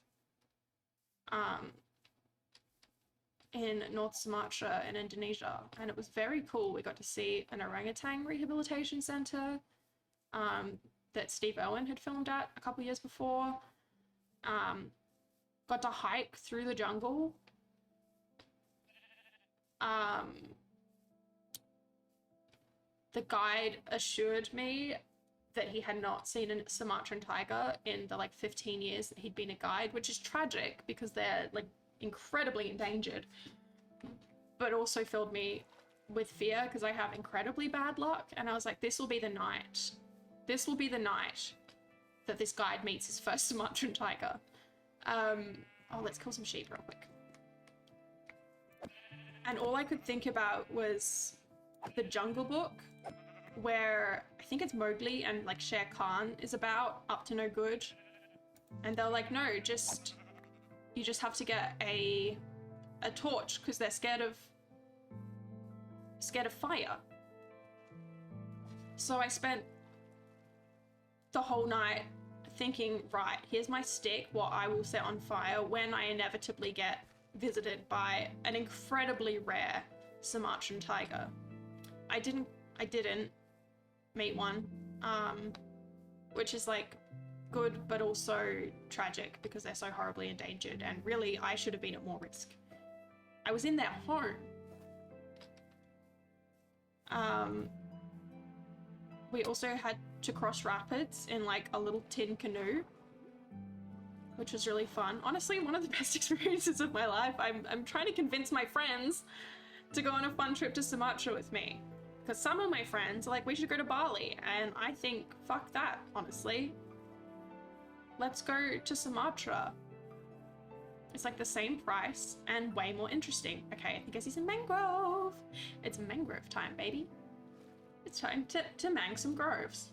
In North Sumatra in Indonesia, and it was very cool. We got to see an orangutan rehabilitation center that Steve Irwin had filmed at a couple years before. Got to hike through the jungle. The guide assured me that he had not seen a Sumatran tiger in the like 15 years that he'd been a guide, which is tragic because they're like incredibly endangered, but also filled me with fear because I have incredibly bad luck. And I was like, this will be the night. This will be the night that this guide meets his first Sumatran tiger. Oh, let's kill some sheep real quick. And all I could think about was the Jungle Book, where I think it's Mowgli and like Shere Khan is about up to no good. And they're like, no, you just have to get a torch because they're scared of fire. So I spent the whole night thinking, right, here's my stick, what I will set on fire when I inevitably get visited by an incredibly rare Sumatran tiger. I didn't meet one, which is like good but also tragic because they're so horribly endangered, and really I should have been at more risk. I was in their home. We also had to cross rapids in like a little tin canoe, which was really fun. Honestly, one of the best experiences of my life. I'm trying to convince my friends to go on a fun trip to Sumatra with me, because some of my friends are like, we should go to Bali, and I think, fuck that, honestly. Let's go to Sumatra. It's like the same price and way more interesting. Okay, I think I see some mangrove. It's mangrove time, baby. It's time to mang some groves.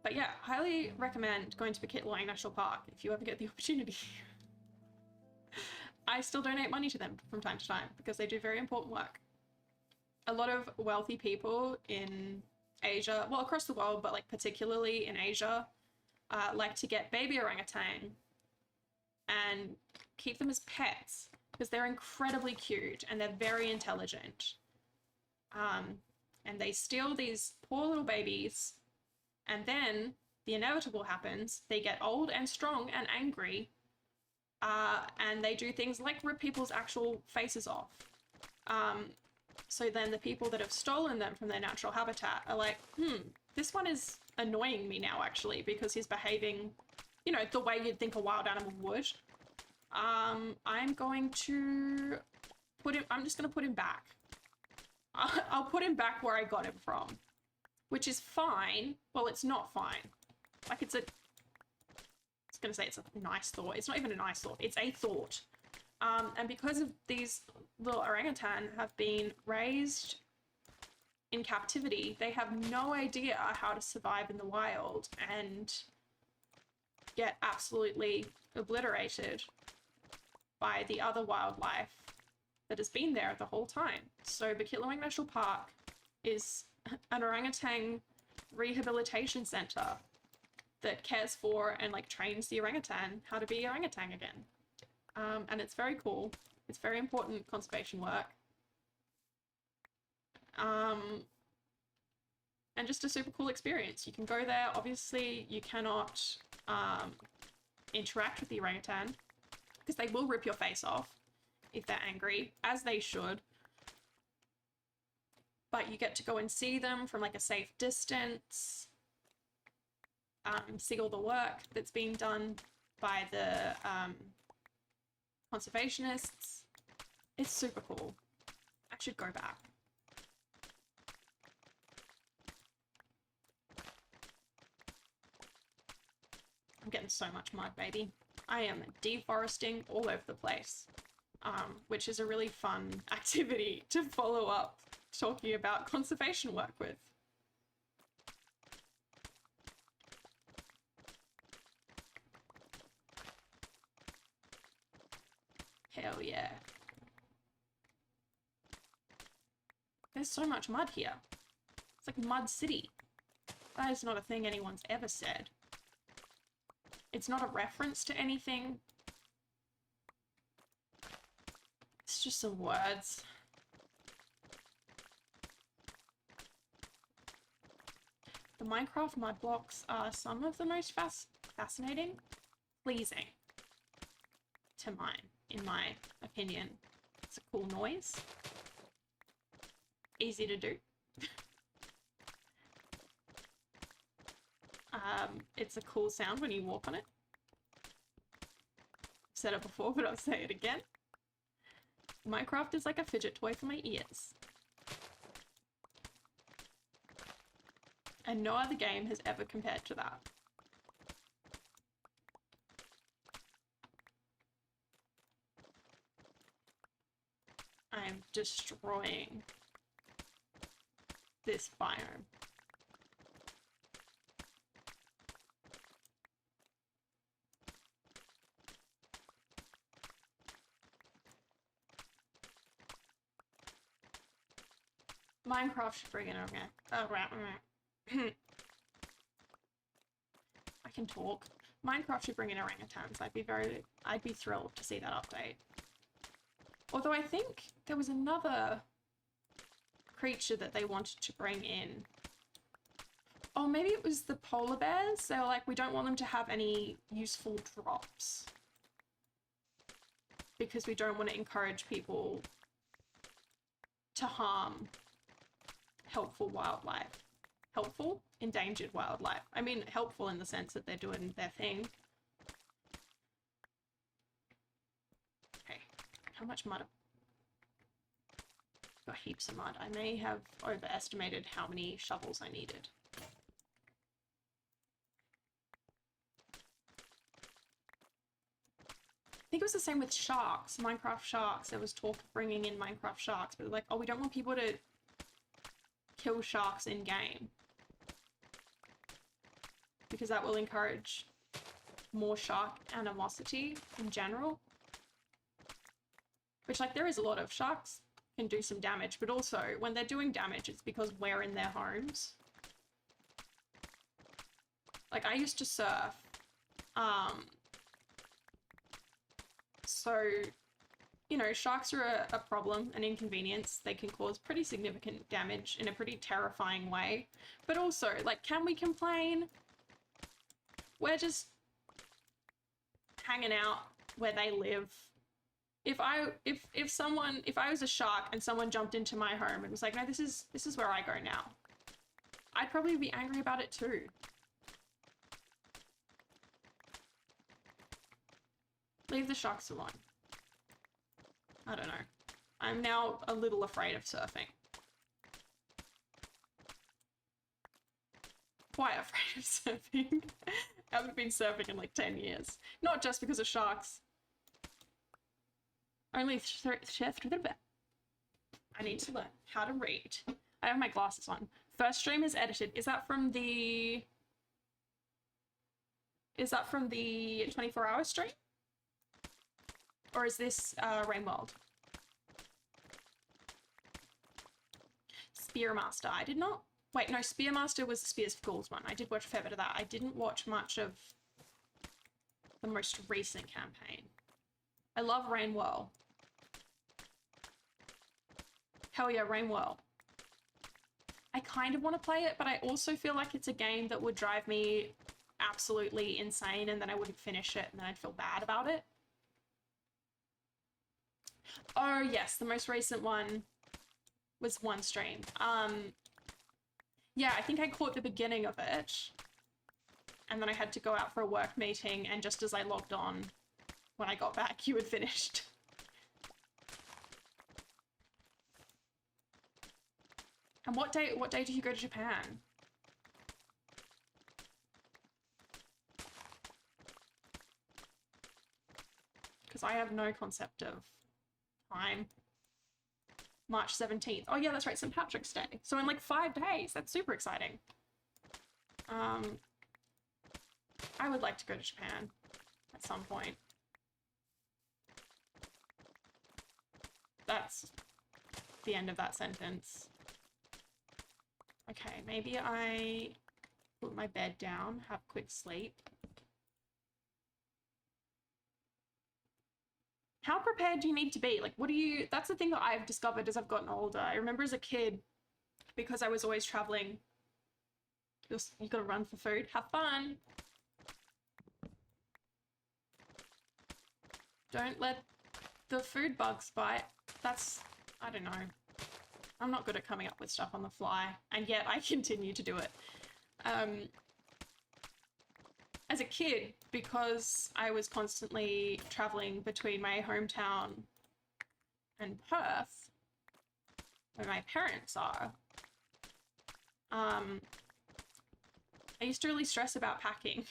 But yeah, highly recommend going to Bukit Lawang National Park if you ever get the opportunity. I still donate money to them from time to time because they do very important work. A lot of wealthy people in Asia, well, across the world, but like particularly in Asia, like to get baby orangutan and keep them as pets because they're incredibly cute and they're very intelligent. and they steal these poor little babies, and then the inevitable happens. They get old and strong and angry, and they do things like rip people's actual faces off. So then the people that have stolen them from their natural habitat are like, this one is annoying me now, actually, because he's behaving, you know, the way you'd think a wild animal would. I'm going to put him, I'm just going to put him back. I'll put him back where I got him from, which is fine. Well, it's not fine. Like, it's going to say it's a nice thought. It's not even a nice thought. It's a thought. And because of these little orangutan have been raised in captivity, they have no idea how to survive in the wild and get absolutely obliterated by the other wildlife that has been there the whole time. So Bukitluang National Park is an orangutan rehabilitation center that cares for and like trains the orangutan how to be orangutan again. And it's very cool. It's very important conservation work. And just a super cool experience. You can go there. Obviously, you cannot interact with the orangutan because they will rip your face off if they're angry, as they should. But you get to go and see them from like a safe distance. See all the work that's being done by the conservationists. It's super cool. I should go back. I'm getting so much mud, baby. I am deforesting all over the place, which is a really fun activity to follow up talking about conservation work with. Hell yeah. There's so much mud here. It's like Mud City. That is not a thing anyone's ever said. It's not a reference to anything. It's just some words. The Minecraft mud blocks are some of the most fascinating, pleasing to mine, in my opinion. It's a cool noise. Easy to do. It's a cool sound when you walk on it. I've said it before, but I'll say it again. Minecraft is like a fidget toy for my ears. And no other game has ever compared to that. I'm destroying this biome. Minecraft should bring in I can talk. Minecraft should bring in orangutans. I'd be thrilled to see that update. Although I think there was another creature that they wanted to bring in. Oh, maybe it was the polar bears. They were like, we don't want them to have any useful drops because we don't want to encourage people to harm helpful wildlife. Helpful? Endangered wildlife. I mean, helpful in the sense that they're doing their thing. Okay, how much mud? Got heaps of mud. I may have overestimated how many shovels I needed. I think it was the same with sharks, Minecraft sharks. There was talk of bringing in Minecraft sharks, but like, oh, we don't want people to kill sharks in game because that will encourage more shark animosity in general. Which, like, there is a lot of sharks can do some damage, but also when they're doing damage, it's because we're in their homes. Like, I used to surf, so you know, sharks are a problem, an inconvenience. They can cause pretty significant damage in a pretty terrifying way. But also, like, can we complain? We're just hanging out where they live. If I was a shark and someone jumped into my home and was like, no, this is where I go now, I'd probably be angry about it too. Leave the sharks alone. I don't know. I'm now a little afraid of surfing. Quite afraid of surfing. I haven't been surfing in like 10 years. Not just because of sharks. Only I need to learn how to read. I have my glasses on. First stream is edited. Is that from the 24-hour stream? Or is this Rainworld? Spearmaster. I did not... Wait, no, Spearmaster was the Spears for Ghouls one. I did watch a fair bit of that. I didn't watch much of the most recent campaign. I love Rainworld. Hell yeah, Rainworld. I kind of want to play it, but I also feel like it's a game that would drive me absolutely insane and then I wouldn't finish it and then I'd feel bad about it. Oh yes, the most recent one was one stream. Yeah, I think I caught the beginning of it and then I had to go out for a work meeting and just as I logged on, when I got back, you had finished. And what day did you go to Japan? Because I have no concept of time. March 17th. Oh yeah, that's right, St. Patrick's Day. So in like 5 days. That's super exciting. I would like to go to Japan at some point. That's the end of that sentence. Okay, maybe I put my bed down, have a quick sleep. How prepared do you need to be? Like, what do you... That's the thing that I've discovered as I've gotten older. I remember as a kid, because I was always traveling, you gotta run for food. Have fun! Don't let the food bugs bite. That's... I don't know. I'm not good at coming up with stuff on the fly, and yet I continue to do it. As a kid, because I was constantly traveling between my hometown and Perth, where my parents are, I used to really stress about packing.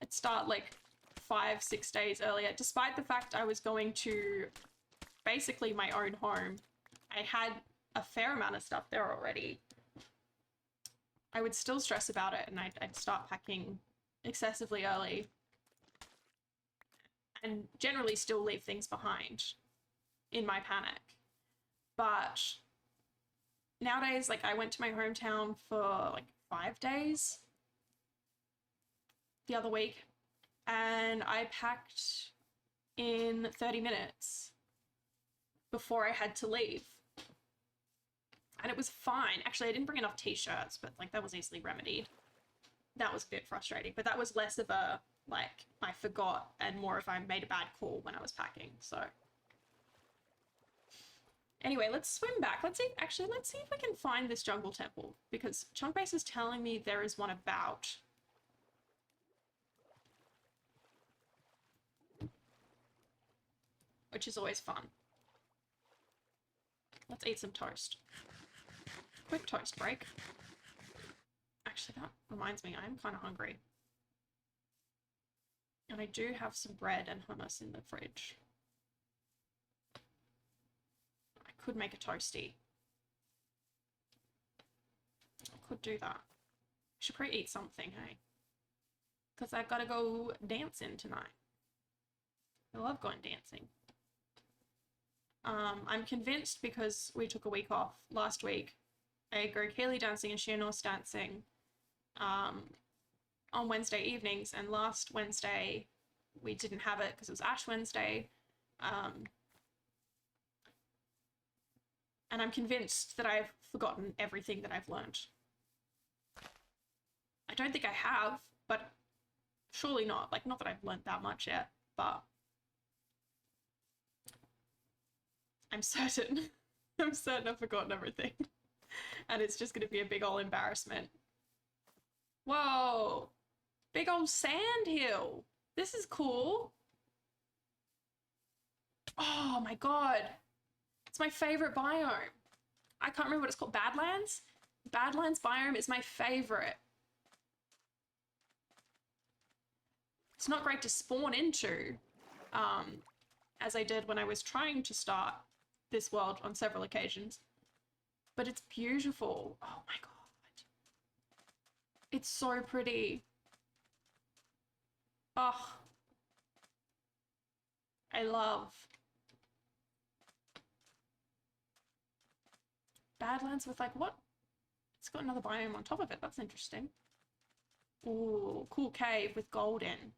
I'd start like 5-6 days earlier, despite the fact I was going to basically my own home. I had a fair amount of stuff there already. I would still stress about it and I'd start packing excessively early and generally still leave things behind in my panic. But nowadays, like, I went to my hometown for like 5 days the other week and I packed in 30 minutes before I had to leave. And it was fine. Actually, I didn't bring enough t-shirts, but like that was easily remedied. That was a bit frustrating, but that was less of a, like, I forgot and more if I made a bad call when I was packing, so. Anyway, let's swim back. Let's see if I can find this jungle temple, because Chunkbase is telling me there is one about. Which is always fun. Let's eat some toast. Quick toast break. Actually, that reminds me, I'm kind of hungry. And I do have some bread and hummus in the fridge. I could make a toasty. I could do that. I should probably eat something, hey? Because I've got to go dancing tonight. I love going dancing. I'm convinced because we took a week off last week. I go Kaylee dancing and Shianos dancing on Wednesday evenings, and last Wednesday we didn't have it because it was Ash Wednesday, And I'm convinced that I've forgotten everything that I've learned. I don't think I have, but surely not. Like, not that I've learned that much yet, but I'm certain. I'm certain I've forgotten everything. And it's just going to be a big ol' embarrassment. Whoa! Big old sand hill. This is cool. Oh my god. It's my favorite biome. I can't remember what it's called. Badlands? Badlands biome is my favorite. It's not great to spawn into, as I did when I was trying to start this world on several occasions. But it's beautiful. Oh my god. It's so pretty. Oh. I love Badlands with like what? It's got another biome on top of it. That's interesting. Ooh, cool cave with gold in.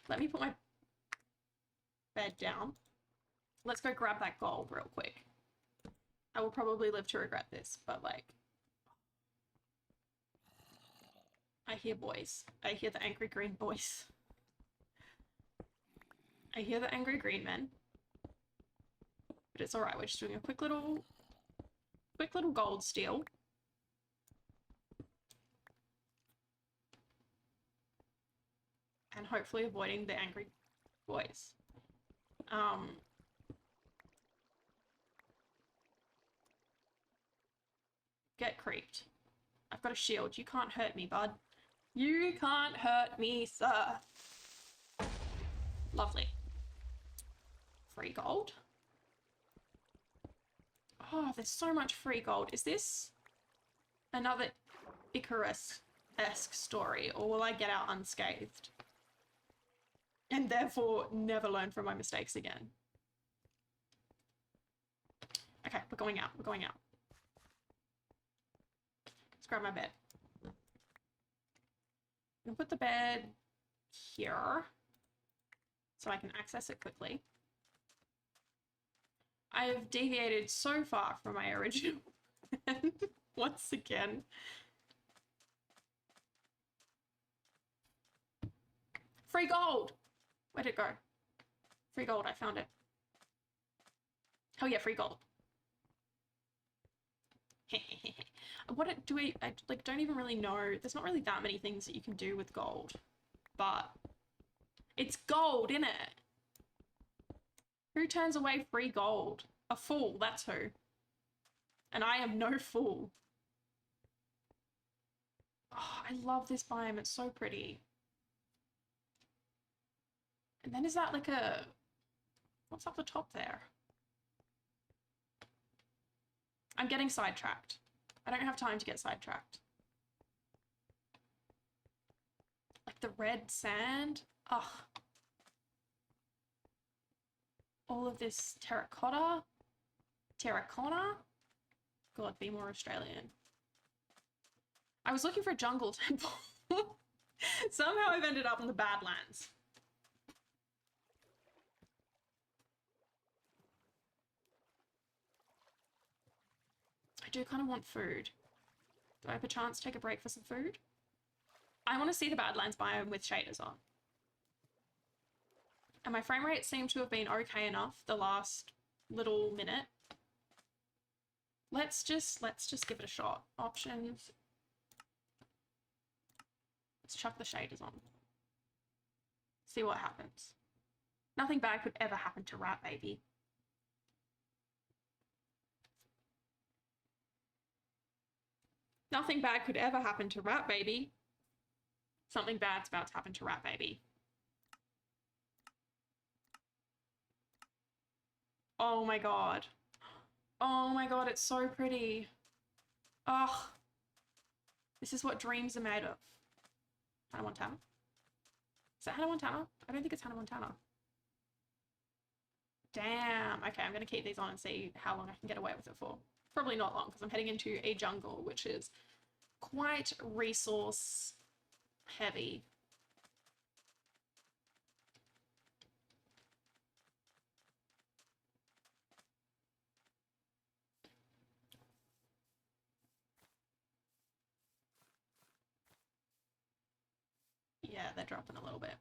Let me put my bed down. Let's go grab that gold real quick. I will probably live to regret this, but like... I hear boys. I hear the angry green boys. I hear the angry green men. But it's alright, we're just doing a quick little gold steal. And hopefully avoiding the angry boys. Get creeped. I've got a shield. You can't hurt me, bud. You can't hurt me, sir. Lovely. Free gold. Oh, there's so much free gold. Is this another Icarus-esque story, or will I get out unscathed? And therefore never learn from my mistakes again. Okay, we're going out. We're going out. Let's grab my bed. I'm gonna put the bed here so I can access it quickly. I have deviated so far from my original plan once again. Free gold! Where'd it go? Free gold, I found it. Oh yeah, free gold. What do I like don't even really know. There's not really that many things that you can do with gold. But it's gold, innit? Who turns away free gold? A fool, that's who. And I am no fool. Oh, I love this biome, it's so pretty. And then is that like a... What's up the top there? I'm getting sidetracked. I don't have time to get sidetracked. Like the red sand. Ugh. All of this terracotta. Terracotta? God, be more Australian. I was looking for a jungle temple. Somehow I've ended up in the Badlands. I do kind of want food. Do I have a chance to take a break for some food? I want to see the Badlands biome with shaders on. And my frame rate seemed to have been okay enough the last little minute. Let's just give it a shot. Options. Let's chuck the shaders on. See what happens. Nothing bad could ever happen to Rat Baby. Nothing bad could ever happen to Rat Baby. Something bad's about to happen to Rat Baby. Oh my god. Oh my god, it's so pretty. Oh. This is what dreams are made of. Hannah Montana? Is that Hannah Montana? I don't think it's Hannah Montana. Damn. Okay, I'm going to keep these on and see how long I can get away with it for. Probably not long, because I'm heading into a jungle, which is quite resource heavy. they're dropping a little bit.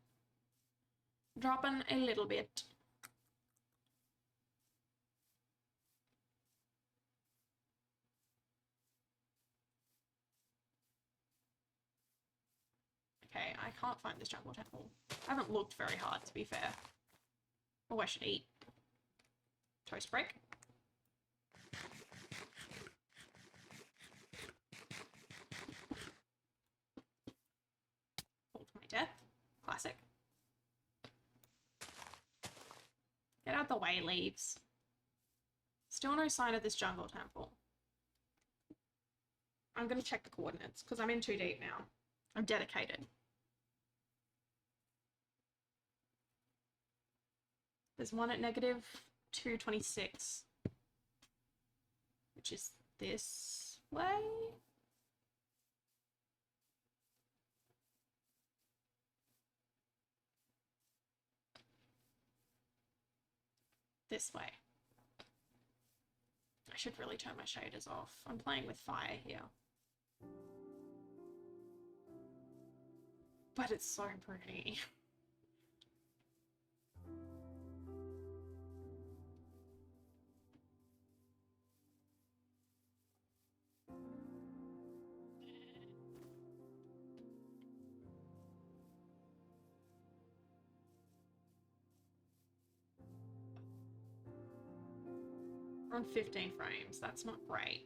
Dropping a little bit. Okay, I can't find this jungle temple. I haven't looked very hard, to be fair. Oh, I should eat. Toast break. Fall to my death. Classic. Get out the way, leaves. Still no sign of this jungle temple. I'm gonna check the coordinates, because I'm in too deep now. I'm dedicated. There's one at negative 226, which is this way. This way. I should really turn my shaders off. I'm playing with fire here. But it's so pretty. We're on 15 frames. That's not great.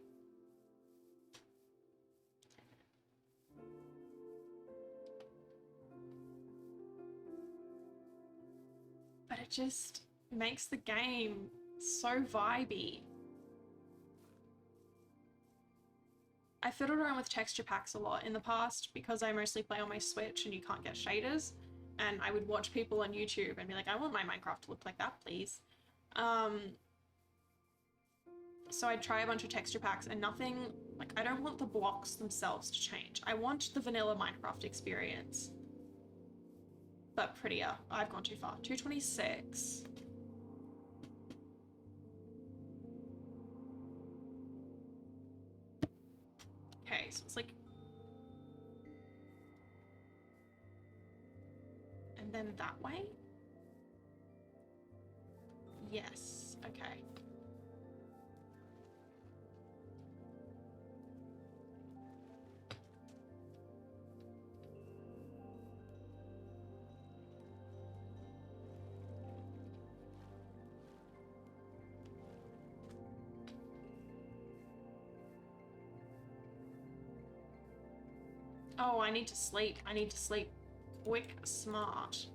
But it just makes the game so vibey. I fiddled around with texture packs a lot in the past because I mostly play on my Switch and you can't get shaders. And I would watch people on YouTube and be like, I want my Minecraft to look like that, please. So I'd try a bunch of texture packs and nothing, like, I don't want the blocks themselves to change. I want the vanilla Minecraft experience. But prettier. I've gone too far. 226. Okay, so it's like... And then that way? Yes, okay. Oh, I need to sleep. I need to sleep quick, smart.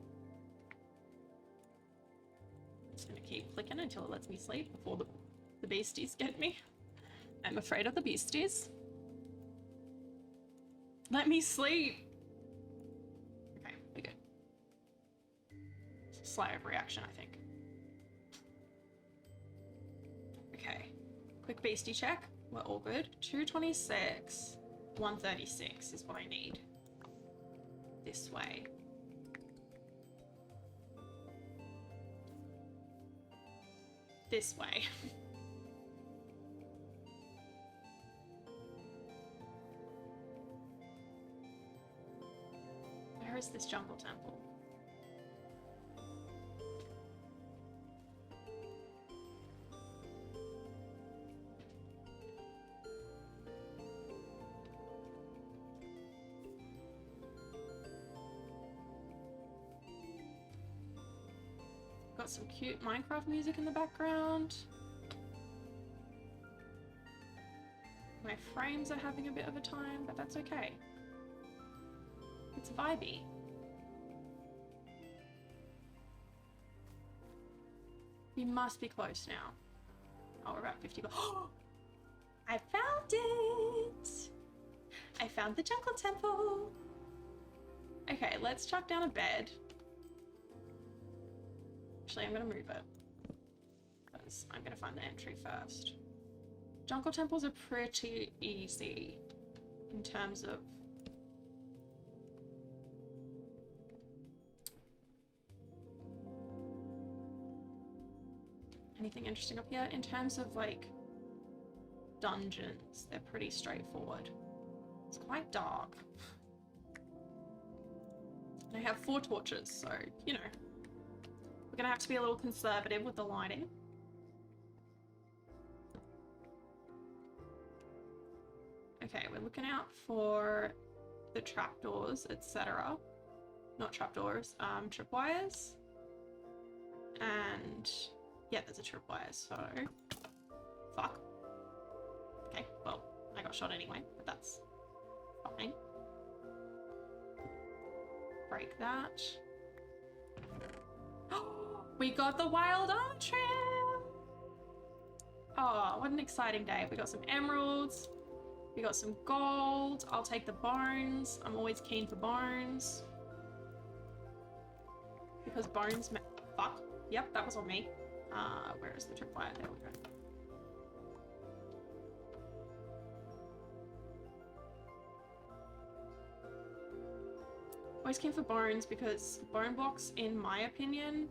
I'm just gonna keep clicking until it lets me sleep before the beasties get me. I'm afraid of the beasties. Let me sleep. Okay, we're good. Slight overreaction, I think. Okay, quick beastie check. We're all good. 226. 136 is what I need. This way. This way. Where is this jungle temple? Got some cute Minecraft music in the background. My frames are having a bit of a time, but that's okay. It's vibey. We must be close now. Oh, we're about 50. Oh! I found it! I found the jungle temple. Okay, let's chuck down a bed. Actually, I'm gonna move it because I'm gonna find the entry first. Jungle temples are pretty easy in terms of anything interesting up here. In terms of like dungeons, they're pretty straightforward. It's quite dark. I have 4 torches, so, you know, we're gonna have to be a little conservative with the lighting. Okay, we're looking out for the trapdoors, etc. Not trapdoors, tripwires. And yeah, there's a tripwire, so fuck. Okay, well, I got shot anyway, but that's fine. Break that. We got the wild armor trim! Oh, what an exciting day. We got some emeralds. We got some gold. I'll take the bones. I'm always keen for bones. Because bones fuck. Yep, that was on me. Where is the tripwire? There we go. Always keen for bones because bone blocks, in my opinion...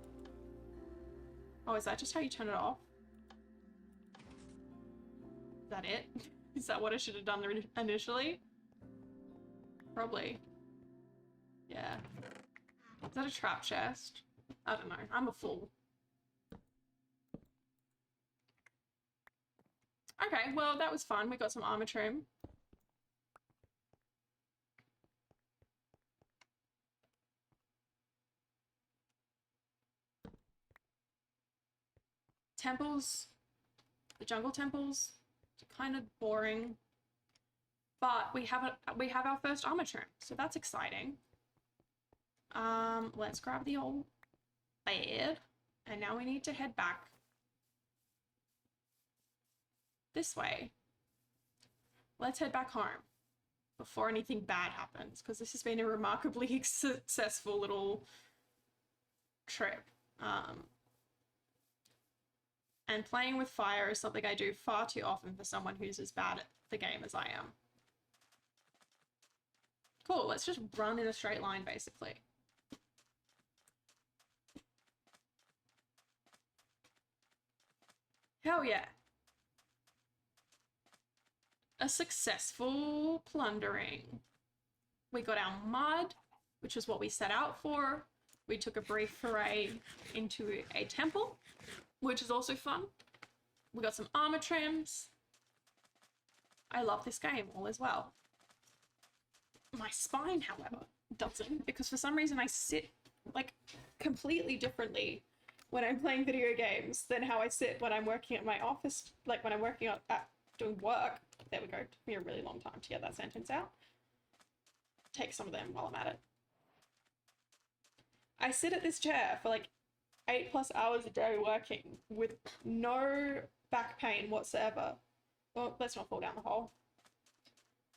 Oh, is that just how you turn it off? Is that it? Is that what I should have done initially? Probably. Yeah. Is that a trap chest? I don't know. I'm a fool. Okay, well, that was fun. We got some armor trim. Temples, the jungle temples, kind of boring. But we have our first armor trim, so that's exciting. Let's grab the old bed, and now we need to head back this way. Let's head back home before anything bad happens, because this has been a remarkably successful little trip. And playing with fire is something I do far too often for someone who's as bad at the game as I am. Cool, let's just run in a straight line, basically. Hell yeah. A successful plundering. We got our mud, which is what we set out for. We took a brief foray into a temple, which is also fun. We got some armor trims. I love this game all as well. My spine, however, doesn't, because for some reason I sit like completely differently when I'm playing video games than how I sit when I'm working at my office, like when I'm working at doing work. There we go. It took me a really long time to get that sentence out. Take some of them while I'm at it. I sit at this chair for like 8+ hours a day working with no back pain whatsoever. Well, let's not fall down the hole.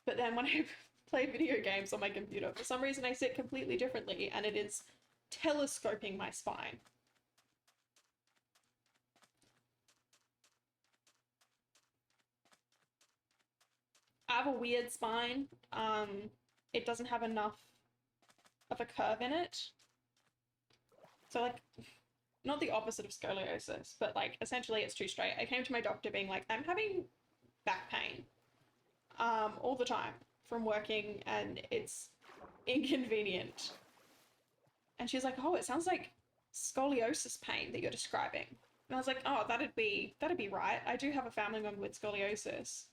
But then when I play video games on my computer, for some reason I sit completely differently, and it is telescoping my spine. I have a weird spine. It doesn't have enough of a curve in it. So like, not the opposite of scoliosis, but like essentially it's too straight. I came to my doctor being like, I'm having back pain all the time from working, and it's inconvenient. And she's like, oh, it sounds like scoliosis pain that you're describing. And I was like, oh, that'd be right. I do have a family member with scoliosis.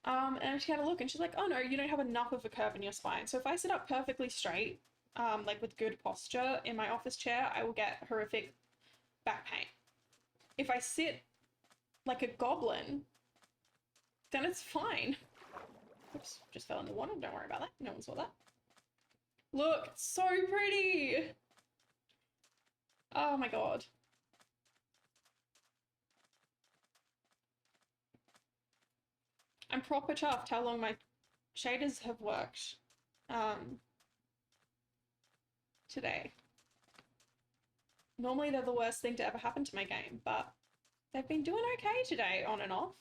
And she had a look, and she's like, oh no, you don't have enough of a curve in your spine. So if I sit up perfectly straight, like with good posture in my office chair, I will get horrific back pain. If I sit like a goblin, then it's fine. Oops, just fell in the water. Don't worry about that. No one saw that. Look, it's so pretty. Oh my god. I'm proper chuffed how long my shaders have worked today. Normally they're the worst thing to ever happen to my game, but they've been doing okay today, on and off.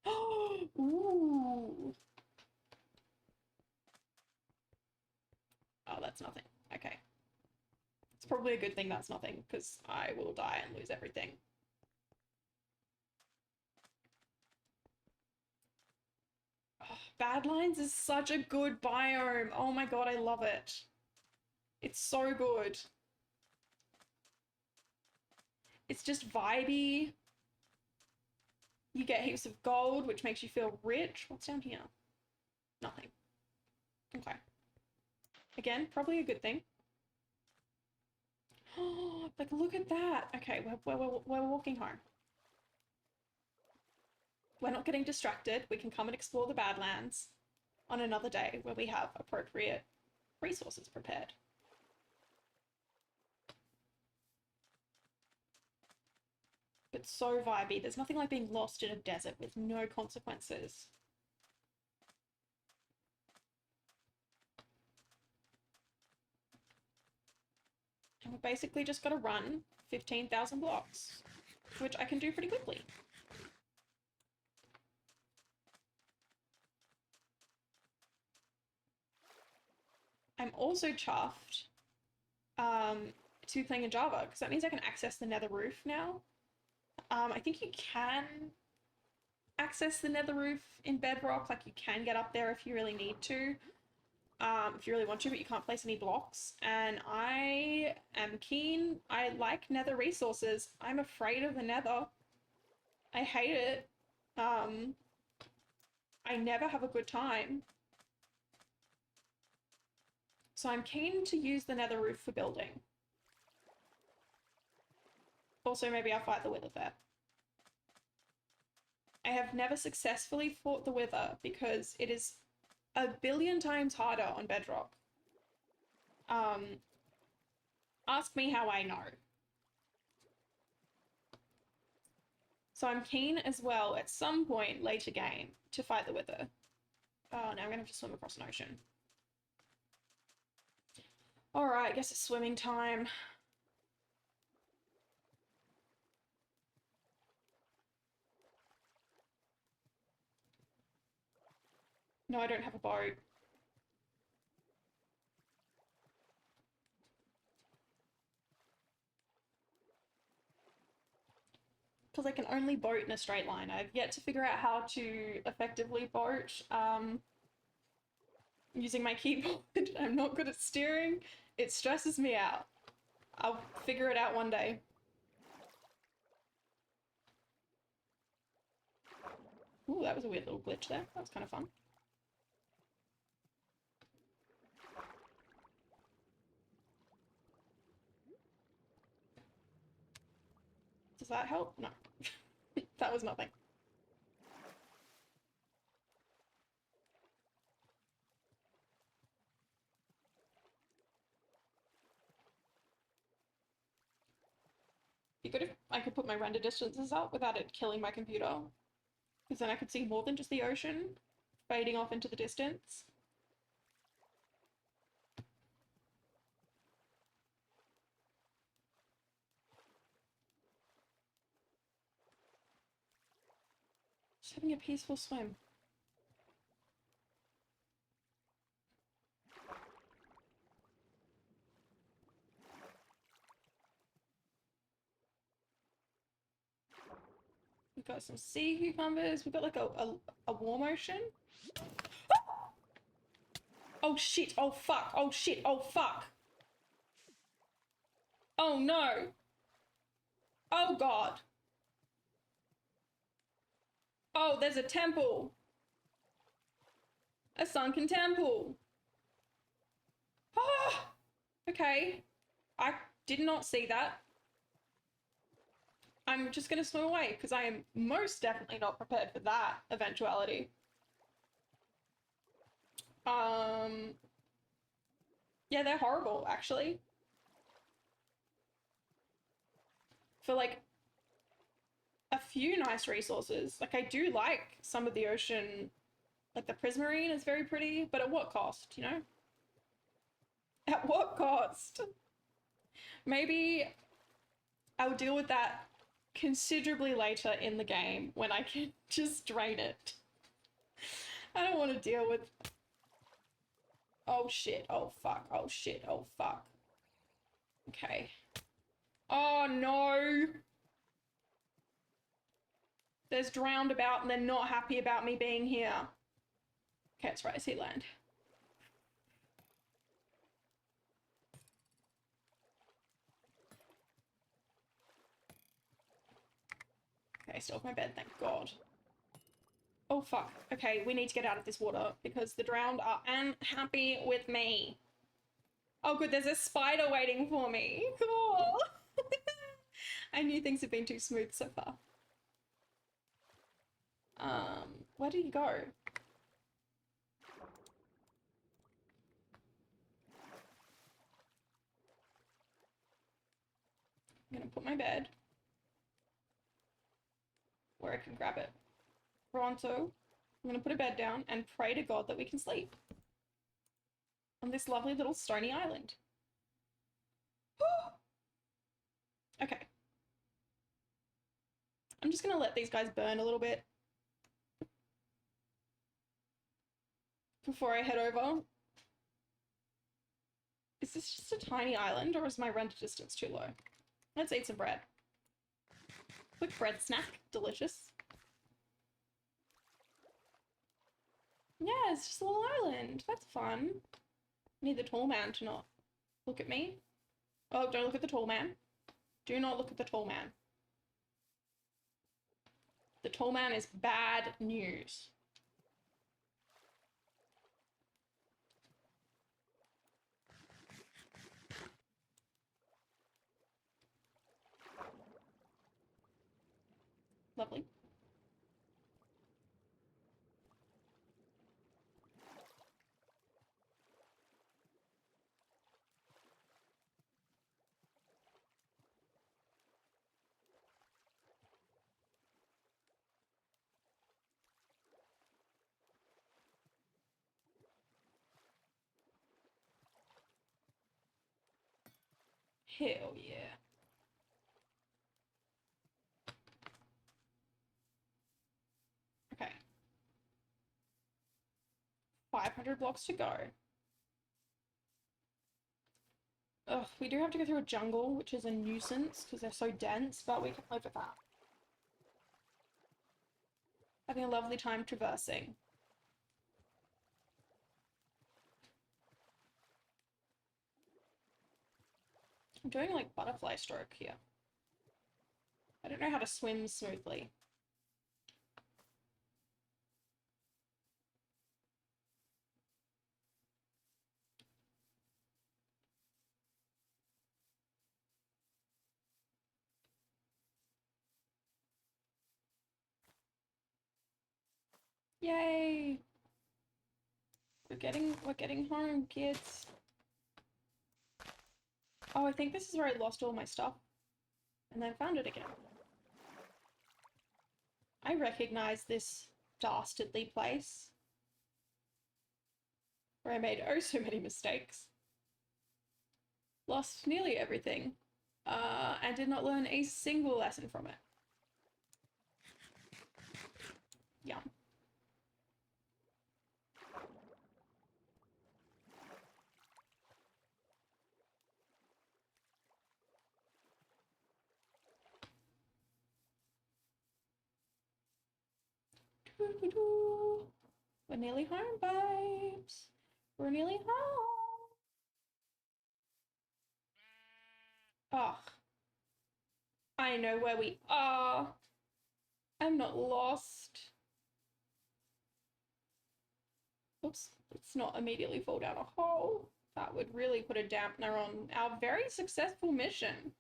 Ooh. Oh, that's nothing. Okay. It's probably a good thing that's nothing, because I will die and lose everything. Oh, Badlands is such a good biome. Oh my god, I love it. It's so good. It's just vibey. You get heaps of gold, which makes you feel rich. What's down here? Nothing. Okay. Again, probably a good thing. Oh, like, look at that. Okay, we're walking home. We're not getting distracted. We can come and explore the Badlands on another day where we have appropriate resources prepared. But so vibey. There's nothing like being lost in a desert with no consequences. And we've basically just got to run 15,000 blocks, which I can do pretty quickly. I'm also chuffed to be playing in Java, because that means I can access the nether roof now. I think you can access the nether roof in Bedrock, like you can get up there if you really need to, if you really want to, but you can't place any blocks. And I am keen. I like nether resources. I'm afraid of the nether. I hate it. I never have a good time. So I'm keen to use the nether roof for building. Also, maybe I'll fight the Wither there. I have never successfully fought the Wither because it is a billion times harder on Bedrock. Ask me how I know. So I'm keen as well at some point later game to fight the Wither. Oh, now I'm gonna have to swim across an ocean. All right, I guess it's swimming time. No, I don't have a boat. Because I can only boat in a straight line. I've yet to figure out how to effectively boat using my keyboard. I'm not good at steering. It stresses me out. I'll figure it out one day. Ooh, that was a weird little glitch there. That was kind of fun. Does that help? No. That was nothing. Be good if I could put my render distances up without it killing my computer. Because then I could see more than just the ocean fading off into the distance. Just having a peaceful swim. We've got some sea cucumbers. We've got like a warm ocean. Oh shit, oh fuck, oh shit, oh fuck. Oh no. Oh god. Oh, there's a temple. A sunken temple. Ah! Okay. I did not see that. I'm just gonna swim away because I am most definitely not prepared for that eventuality. Yeah, they're horrible, actually. For like a few nice resources, like I do like some of the ocean, like the prismarine is very pretty, but at what cost, you know? At what cost? Maybe I'll deal with that considerably later in the game when I can just drain it. I don't want to deal with... Oh shit, oh fuck, oh shit, oh fuck. Okay. Oh no! There's drowned about and they're not happy about me being here. Okay, it's right, I see land. Okay, still off my bed, thank God. Oh, fuck. Okay, we need to get out of this water because the drowned are unhappy with me. Oh, good, there's a spider waiting for me. Cool. I knew things have been too smooth so far. Where did you go? I'm gonna put my bed where I can grab it. Pronto. I'm gonna put a bed down and pray to God that we can sleep on this lovely little stony island. Okay. I'm just gonna let these guys burn a little bit before I head over. Is this just a tiny island or is my render distance too low? Let's eat some bread. Quick bread snack. Delicious. Yeah, it's just a little island. That's fun. I need the tall man to not look at me. Oh, don't look at the tall man. Do not look at the tall man. The tall man is bad news. Lovely. Hell yeah. Okay. 500 blocks to go. Ugh, we do have to go through a jungle, which is a nuisance because they're so dense, but we can live with that. Having a lovely time traversing. I'm doing like butterfly stroke here. I don't know how to swim smoothly. Yay! We're getting home, kids. Oh, I think this is where I lost all my stuff and then found it again. I recognize this dastardly place where I made oh so many mistakes. Lost nearly everything, and did not learn a single lesson from it. Yum. We're nearly home, babes. We're nearly home. Ugh. I know where we are. I'm not lost. Oops, let's not immediately fall down a hole. That would really put a dampener on our very successful mission.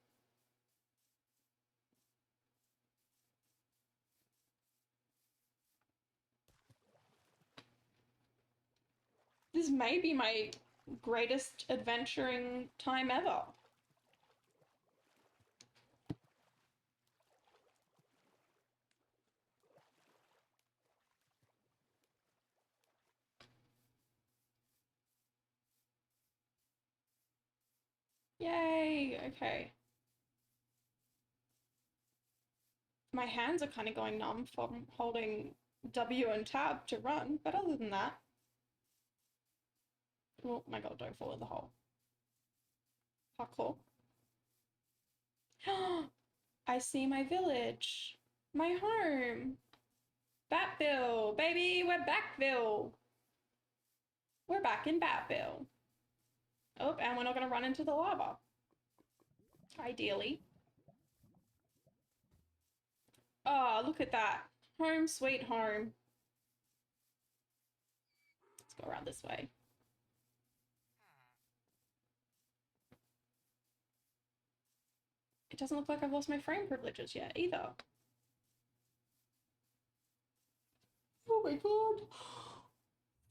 This may be my greatest adventuring time ever. Yay, okay. My hands are kind of going numb from holding W and tab to run, but other than that... Oh my god, don't fall in the hole. Parkour. I see my village. My home. Batville, baby, we're Backville. We're back in Batville. Oh, and we're not going to run into the lava. Ideally. Oh, look at that. Home sweet home. Let's go around this way. It doesn't look like I've lost my frame privileges yet either. Oh my god.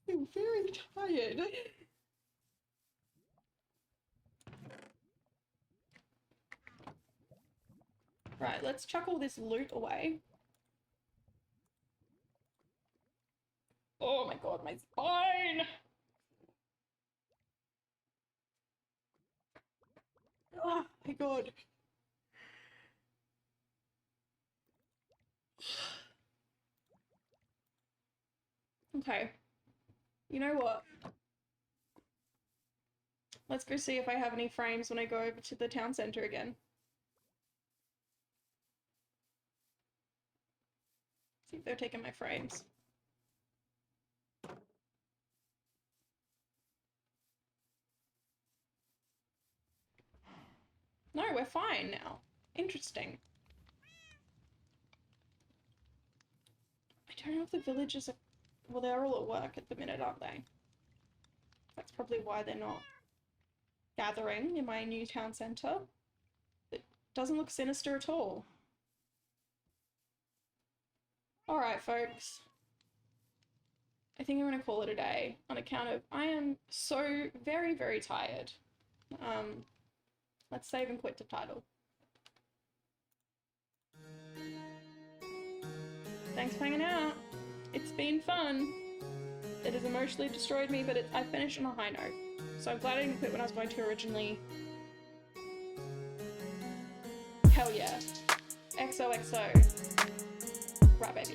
I'm very tired. Right, let's chuck all this loot away. Oh my god, my spine! Oh my god. Okay. You know what? Let's go see if I have any frames when I go over to the town center again. See if they're taking my frames. No, we're fine now. Interesting. I don't know if the villagers are... Well, they're all at work at the minute, aren't they? That's probably why they're not gathering in my new town centre. It doesn't look sinister at all. Alright, folks. I think I'm going to call it a day on account of I am so very, very tired. Let's save and quit the title. Thanks for hanging out. It's been fun. It has emotionally destroyed me, but I finished on a high note. So I'm glad I didn't quit when I was going to originally. Hell yeah. XOXO. Right, baby.